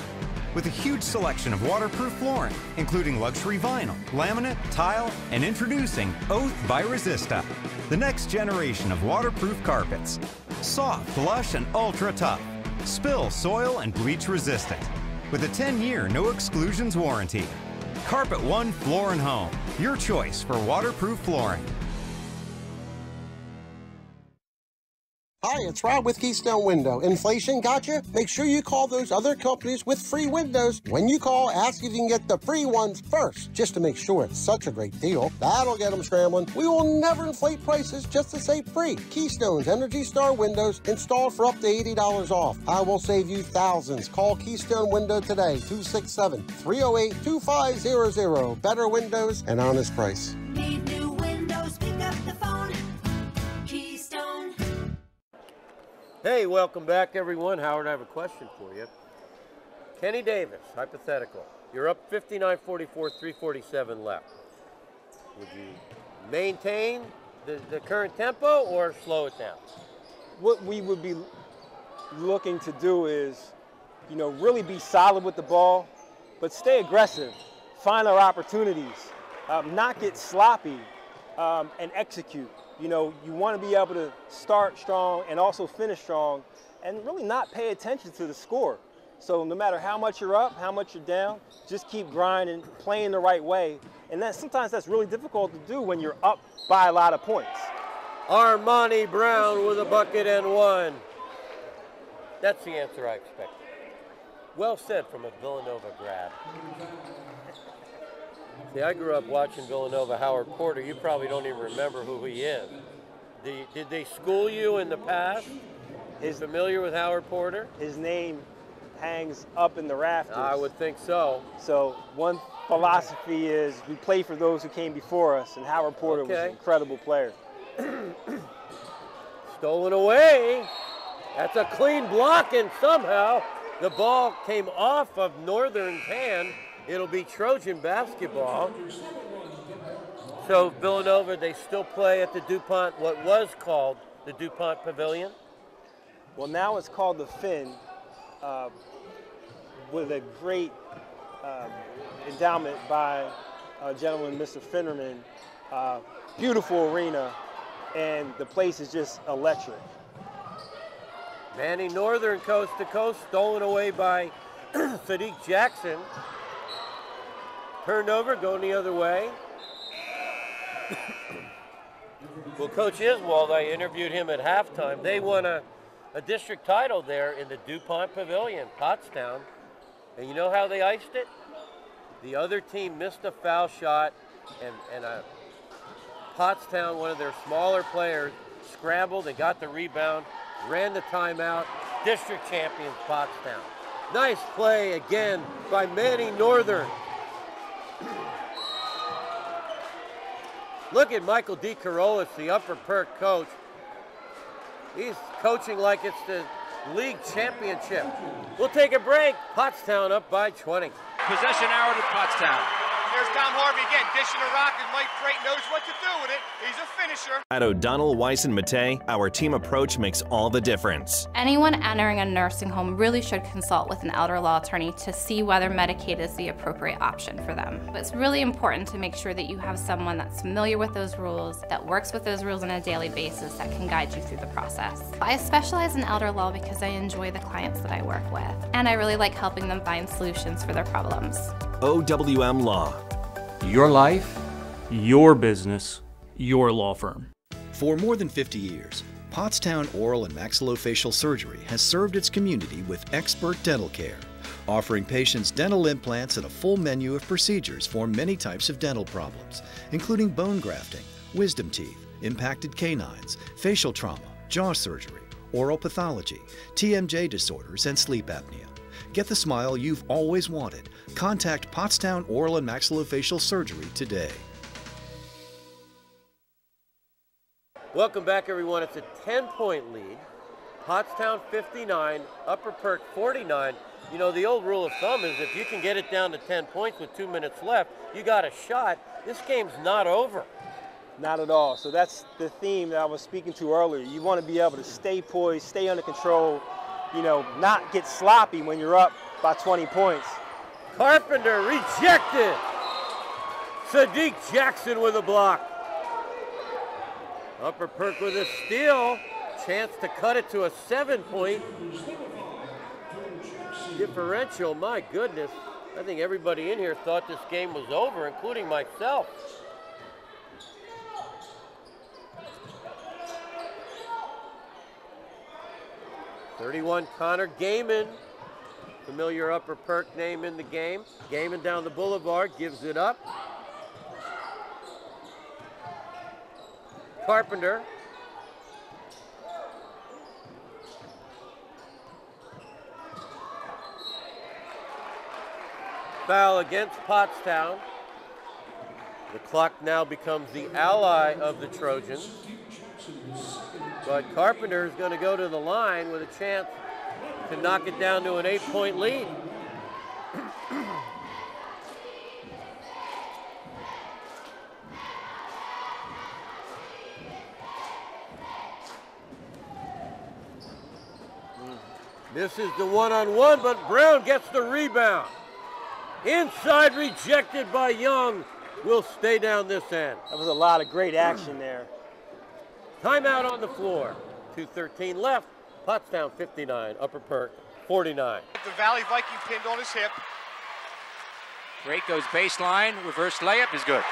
With a huge selection of waterproof flooring, including luxury vinyl, laminate, tile, and introducing Oath by Resista, the next generation of waterproof carpets. Soft, lush, and ultra tough. Spill, soil, and bleach resistant. With a 10-year no exclusions warranty. Carpet One Floor and Home, your choice for waterproof flooring. Hi, it's Rob with Keystone Window. Inflation got you? Make sure you call those other companies with free windows. When you call, ask if you can get the free ones first, just to make sure it's such a great deal. That'll get them scrambling. We will never inflate prices just to say free. Keystone's Energy Star windows installed for up to $80 off. I will save you thousands. Call Keystone Window today, 267-308-2500. Better windows and honest price. Need new windows, pick up the phone. Keystone. Hey, welcome back, everyone. Howard, I have a question for you. Kenny Davis, hypothetical. You're up 59-44, 3:47 left. Would you maintain the current tempo or slow it down? What we would be looking to do is, really be solid with the ball, but stay aggressive, find our opportunities, not get sloppy, and execute. You want to be able to start strong and also finish strong and really not pay attention to the score. So no matter how much you're up, how much you're down, just keep grinding, playing the right way. And sometimes that's really difficult to do when you're up by a lot of points. Armani Brown with a bucket and one. That's the answer I expected. Well said from a Villanova grad. See, I grew up watching Villanova. Howard Porter, you probably don't even remember who he is. Did they school you in the past? Is familiar with Howard Porter? His name hangs up in the rafters. I would think so. So one philosophy is we play for those who came before us, and Howard Porter was an incredible player. Stolen away. That's a clean block, and somehow the ball came off of Northern's hand. It'll be Trojan basketball. So Villanova, they still play at the DuPont, what was called the DuPont Pavilion? Well, now it's called the Finn, with a great endowment by a gentleman, Mr. Finnerman. Beautiful arena, and the place is just electric. Manny Northern coast to coast, stolen away by Sadiq Jackson. Turned over, going the other way. Well, Coach Iswald, I interviewed him at halftime. They won a district title there in the DuPont Pavilion, Pottstown. And you know how they iced it? The other team missed a foul shot, and Pottstown, one of their smaller players, scrambled and got the rebound, ran the timeout. District champions, Pottstown. Nice play again by Manny Northern. Look at Michael DeCarolis, the Upper Perk coach. He's coaching like it's the league championship. We'll take a break. Pottstown up by 20. Possession hour to Pottstown. There's Tom Harvey again, dishing a rock, and Mike Freight knows what to do with it. He's a finisher. At O'Donnell, Weiss & Matei, our team approach makes all the difference. Anyone entering a nursing home really should consult with an elder law attorney to see whether Medicaid is the appropriate option for them. But it's really important to make sure that you have someone that's familiar with those rules, that works with those rules on a daily basis, that can guide you through the process. I specialize in elder law because I enjoy the clients that I work with, and I really like helping them find solutions for their problems. OWM Law. Your life, your business, your law firm. For more than 50 years, Pottstown Oral and Maxillofacial Surgery has served its community with expert dental care, offering patients dental implants and a full menu of procedures for many types of dental problems, including bone grafting, wisdom teeth, impacted canines, facial trauma, jaw surgery, oral pathology, TMJ disorders, and sleep apnea. Get the smile you've always wanted. Contact Pottstown Oral and Maxillofacial Surgery today. Welcome back, everyone. It's a 10-point lead. Pottstown 59, Upper Perk 49. You know, the old rule of thumb is if you can get it down to 10 points with 2 minutes left, you got a shot. This game's not over. Not at all. So that's the theme that I was speaking to earlier. You want to be able to stay poised, stay under control, you know, not get sloppy when you're up by 20 points. Carpenter rejected. Sadiq Jackson with a block. Upper Perk with a steal. Chance to cut it to a 7-point differential. My goodness. I think everybody in here thought this game was over, including myself. '31 Connor Gaiman, familiar Upper Perk name in the game. Gaiman down the boulevard, gives it up. Carpenter. Foul against Pottstown. The clock now becomes the ally of the Trojans. But Carpenter is going to go to the line with a chance to knock it down to an 8-point lead. This is the one-on-one, but Brown gets the rebound. Inside, rejected by Young. Will stay down this end. That was a lot of great action there. Timeout on the floor. 2:13 left. Pottstown 59, Upper Perk 49. The Valley Viking pinned on his hip. Great goes baseline. Reverse layup is good.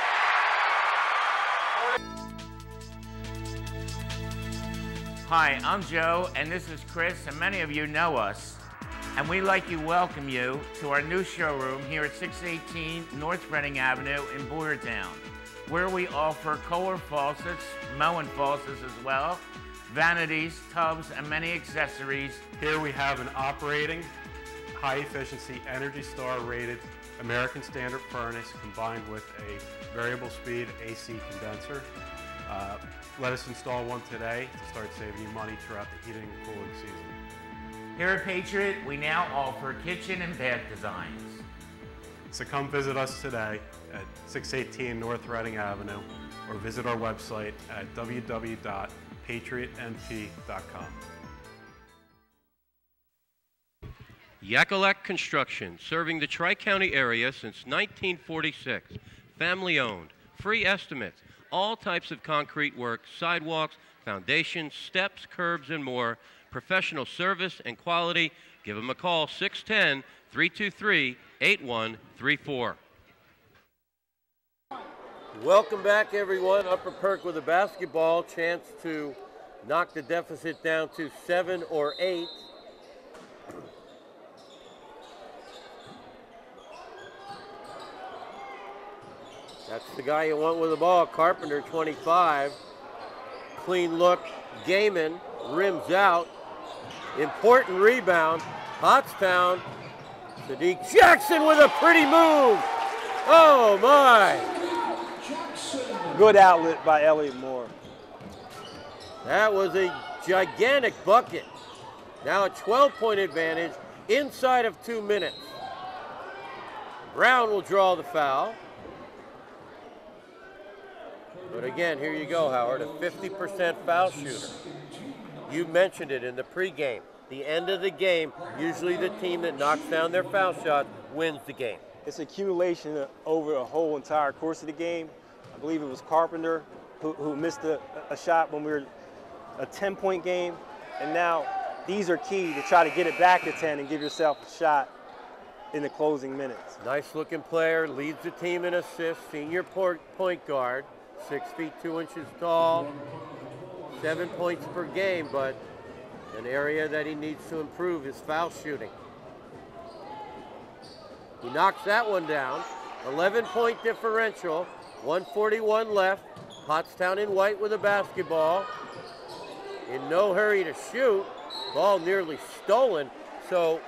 Hi, I'm Joe, and this is Chris, and many of you know us. And we'd like to welcome you to our new showroom here at 618 North Reading Avenue in Boyertown, where we offer Kohler faucets, Moen faucets as well, vanities, tubs, and many accessories. Here we have an operating, high-efficiency, Energy Star rated American Standard furnace combined with a variable speed AC condenser. Let us install one today to start saving you money throughout the heating and cooling season. Here at Patriot, we now offer kitchen and bath designs. So come visit us today at 618 North Reading Avenue or visit our website at www.patriotmp.com. Yakalek Construction, serving the Tri-County area since 1946. Family owned, free estimates, all types of concrete work, sidewalks, foundations, steps, curbs, and more. Professional service and quality. Give them a call, 610-323-8134. Welcome back, everyone. Upper Perk with a basketball. Chance to knock the deficit down to 7 or 8. That's the guy you want with the ball, Carpenter, 25. Clean look, Gaiman, rims out. Important rebound, Pottstown. Sadiq Jackson with a pretty move. Oh my. Good outlet by Elliott Moore. That was a gigantic bucket. Now a 12-point advantage inside of 2 minutes. Brown will draw the foul. But again, here you go, Howard, a 50% foul shooter. You mentioned it in the pregame. The end of the game, usually the team that knocks down their foul shot wins the game. It's accumulation over the whole entire course of the game. I believe it was Carpenter who missed a shot when we were a 10-point game. And now these are key to try to get it back to 10 and give yourself a shot in the closing minutes. Nice looking player, leads the team in assists, senior point guard. 6 feet 2 inches tall, 7 points per game, but an area that he needs to improve is foul shooting. He knocks that one down. 11-point differential, 1:41 left. Pottstown in white with a basketball. In no hurry to shoot. Ball nearly stolen. So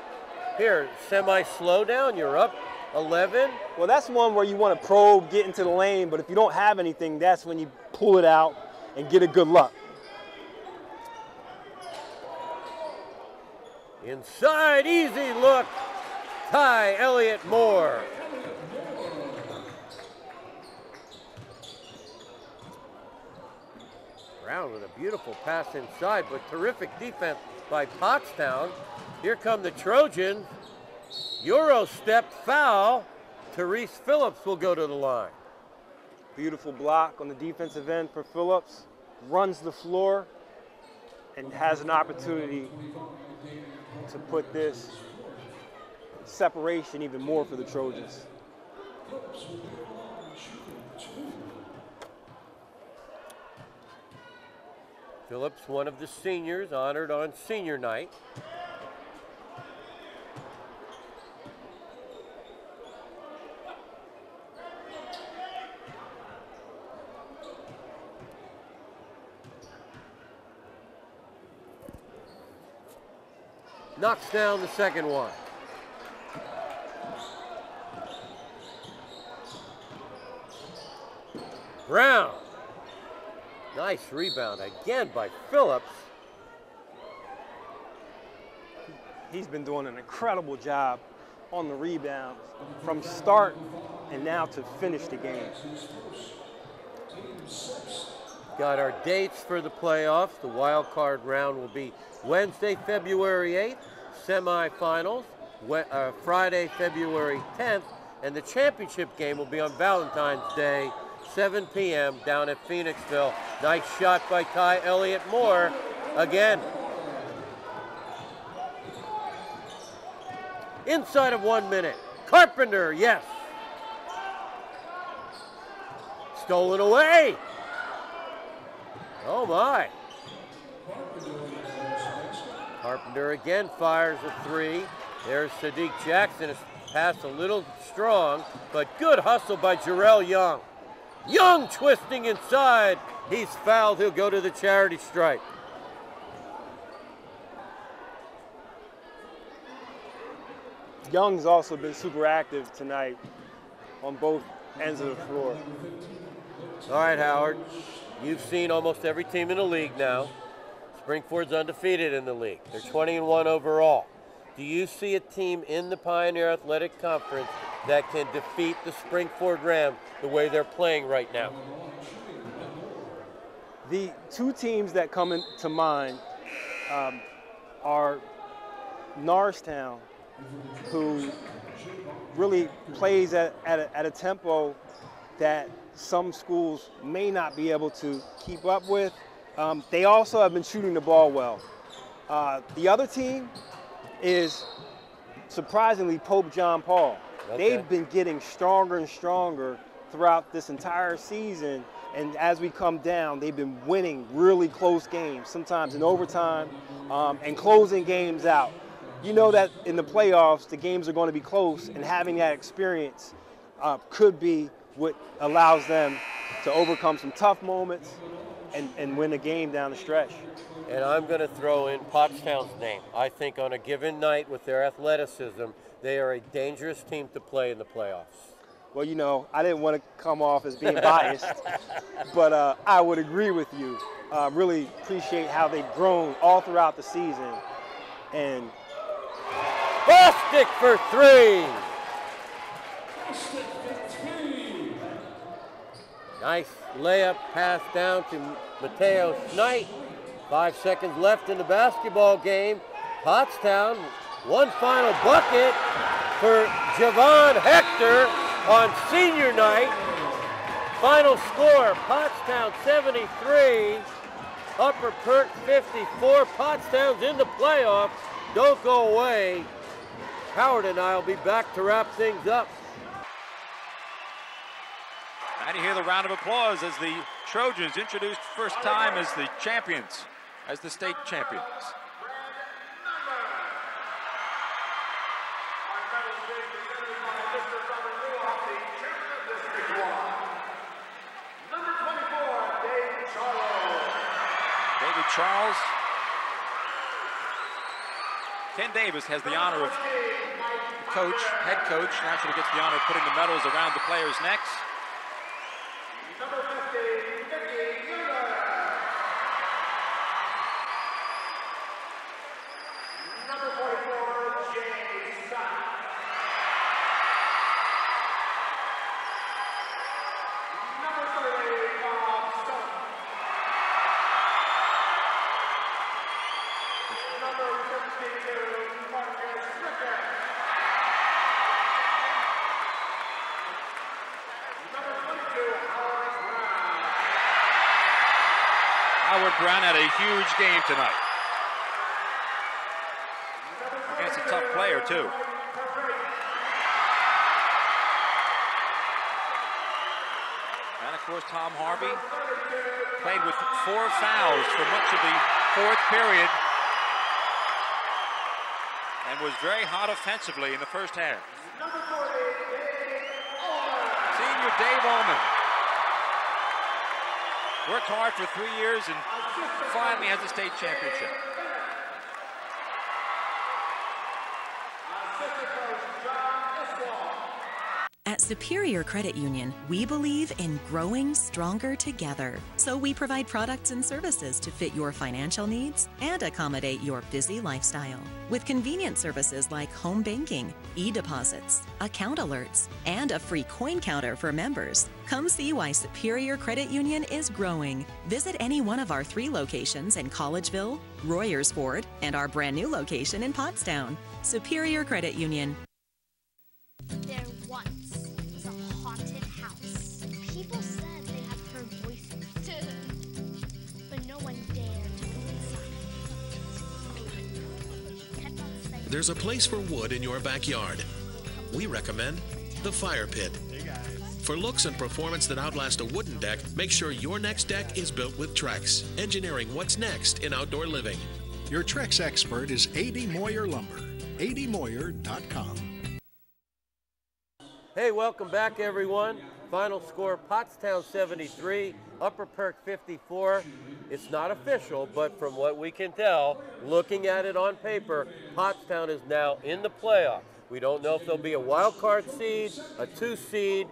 Here, semi-slow down, you're up 11. Well, that's one where you want to probe, get into the lane, but if you don't have anything, that's when you pull it out and get a good look. Inside, easy look. Ty Elliott Moore. Brown with a beautiful pass inside, but terrific defense by Pottstown. Here come the Trojans. Euro step foul. Therese Phillips will go to the line. Beautiful block on the defensive end for Phillips. Runs the floor and has an opportunity to put this separation even more for the Trojans. Phillips, one of the seniors, honored on senior night. Knocks down the second one. Brown. Nice rebound again by Phillips. He's been doing an incredible job on the rebounds from start and now to finish the game. Got our dates for the playoffs. The wild card round will be Wednesday, February 8th, semifinals, Friday, February 10th, and the championship game will be on Valentine's Day, 7 p.m. down at Phoenixville. Nice shot by Ty Elliott Moore again. Inside of 1 minute. Carpenter, yes. Stolen away. Oh my. Carpenter again fires a three. There's Sadiq Jackson. His pass a little strong, but good hustle by Jarrell Young. Young twisting inside. He's fouled. He'll go to the charity stripe. Young's also been super active tonight on both ends of the floor. All right, Howard. You've seen almost every team in the league now. Springford's undefeated in the league. They're 20-1 overall. Do you see a team in the Pioneer Athletic Conference that can defeat the Springford Rams the way they're playing right now? The two teams that come to mind are Norristown, who really plays at a tempo that some schools may not be able to keep up with. They also have been shooting the ball well. The other team is surprisingly Pope John Paul. Okay. They've been getting stronger and stronger throughout this entire season, and as we come down, they've been winning really close games, sometimes in overtime, and closing games out. You know that in the playoffs, the games are going to be close, and having that experience could be what allows them to overcome some tough moments and win a game down the stretch. And I'm going to throw in Pottstown's name. I think on a given night with their athleticism, they are a dangerous team to play in the playoffs. Well, you know, I didn't want to come off as being biased, but I would agree with you. Really appreciate how they've grown all throughout the season. And Bostic for three. Nice layup pass down to Mateo Schneid. 5 seconds left in the basketball game. Pottstown, one final bucket for Javon Hector on senior night. Final score, Pottstown 73, Upper Perk 54. Pottstown's in the playoffs. Don't go away. Howard and I will be back to wrap things up. And you hear the round of applause as the Trojans introduced first time as the champions, as the state champions. David Charles Ken Davis has the honor of head coach, naturally gets the honor of putting the medals around the players' necks. Howard Brown had a huge game tonight. Against a tough player, too. And, of course, Tom Harvey played with 4 fouls for much of the 4th period and was very hot offensively in the first half. Senior Dave Ullman worked hard for 3 years and finally has a state championship. At Superior Credit Union, we believe in growing stronger together. So we provide products and services to fit your financial needs and accommodate your busy lifestyle. With convenient services like home banking, e-deposits, account alerts, and a free coin counter for members. Come see why Superior Credit Union is growing. Visit any one of our 3 locations in Collegeville, Royersford, and our brand new location in Pottstown. Superior Credit Union. There once was a haunted house. People said they had heard voices, but no one dared to go inside. There's a place for wood in your backyard. We recommend the Fire Pit. For looks and performance that outlast a wooden deck, make sure your next deck is built with Trex, engineering what's next in outdoor living. Your Trex expert is A.D. Moyer Lumber. admoyer.com. Hey, welcome back, everyone. Final score, Pottstown 73, Upper Perk 54. It's not official, but from what we can tell, looking at it on paper, Pottstown is now in the playoff. We don't know if there'll be a wild card seed, a 2 seed,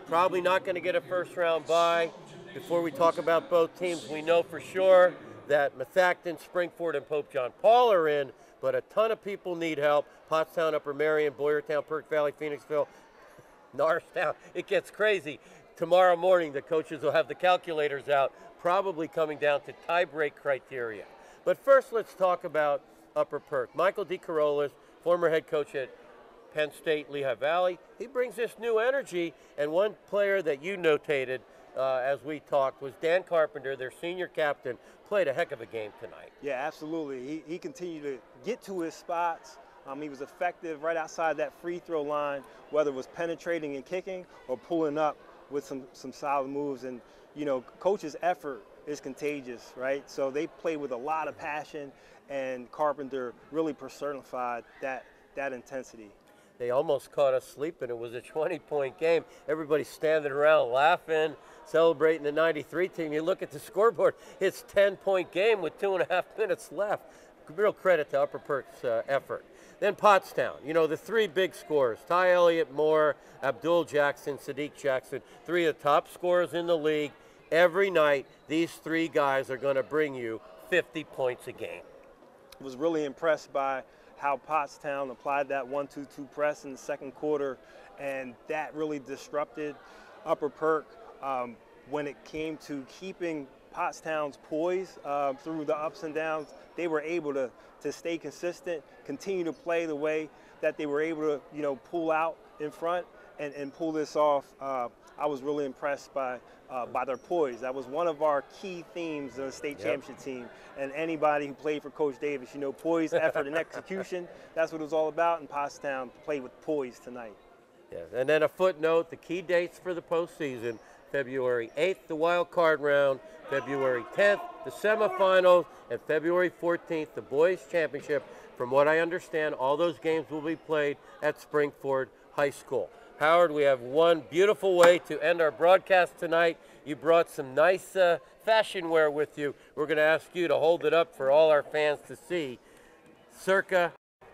probably not going to get a first round bye. Before we talk about both teams, we know for sure that Methacton, Springford, and Pope John Paul are in, but a ton of people need help. Pottstown, Upper Marion, Boyertown, Perk Valley, Phoenixville, Norristown. It gets crazy. Tomorrow morning, the coaches will have the calculators out, probably coming down to tie-break criteria. But first, let's talk about Upper Perk. Michael DeCarolis, former head coach at Penn State, Lehigh Valley, he brings this new energy, and one player that you notated as we talked was Dan Carpenter, their senior captain, played a heck of a game tonight. Yeah, absolutely. He continued to get to his spots. He was effective right outside that free throw line, whether it was penetrating and kicking or pulling up with some solid moves. And, you know, coach's effort is contagious, right? So they played with a lot of passion, and Carpenter really personified that intensity. They almost caught us sleeping. It was a 20-point game. Everybody standing around laughing, celebrating the 93 team. You look at the scoreboard, it's a 10-point game with 2.5 minutes left. Real credit to Upper Perk's effort. Then Pottstown, you know, the 3 big scorers, Ty Elliott Moore, Abdul Jackson, Sadiq Jackson, 3 of the top scorers in the league. Every night, these 3 guys are going to bring you 50 points a game. I was really impressed by how Pottstown applied that 1-2-2 press in the second quarter, and that really disrupted Upper Perk when it came to keeping Pottstown's poise through the ups and downs. They were able to stay consistent, continue to play the way that they were able to, you know, pull out in front and pull this off. I was really impressed by their poise. That was one of our key themes of the state championship team. And anybody who played for Coach Davis, you know, poise, effort, and execution, that's what it was all about. And Pottstown played with poise tonight. Yeah, and then a footnote, the key dates for the postseason: February 8th, the wild card round, February 10th, the semifinals, and February 14th, the boys championship. From what I understand, all those games will be played at Springford High School. Howard, we have one beautiful way to end our broadcast tonight. You brought some nice fashion wear with you. We're going to ask you to hold it up for all our fans to see. Circa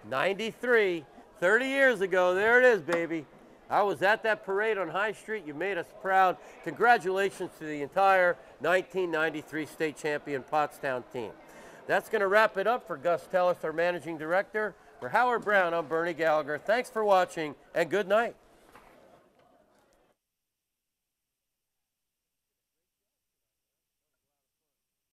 93, 30 years ago. There it is, baby. I was at that parade on High Street. You made us proud. Congratulations to the entire 1993 state champion Pottstown team. That's going to wrap it up for Gus Tellis, our managing director. For Howard Brown, I'm Bernie Gallagher. Thanks for watching, and good night.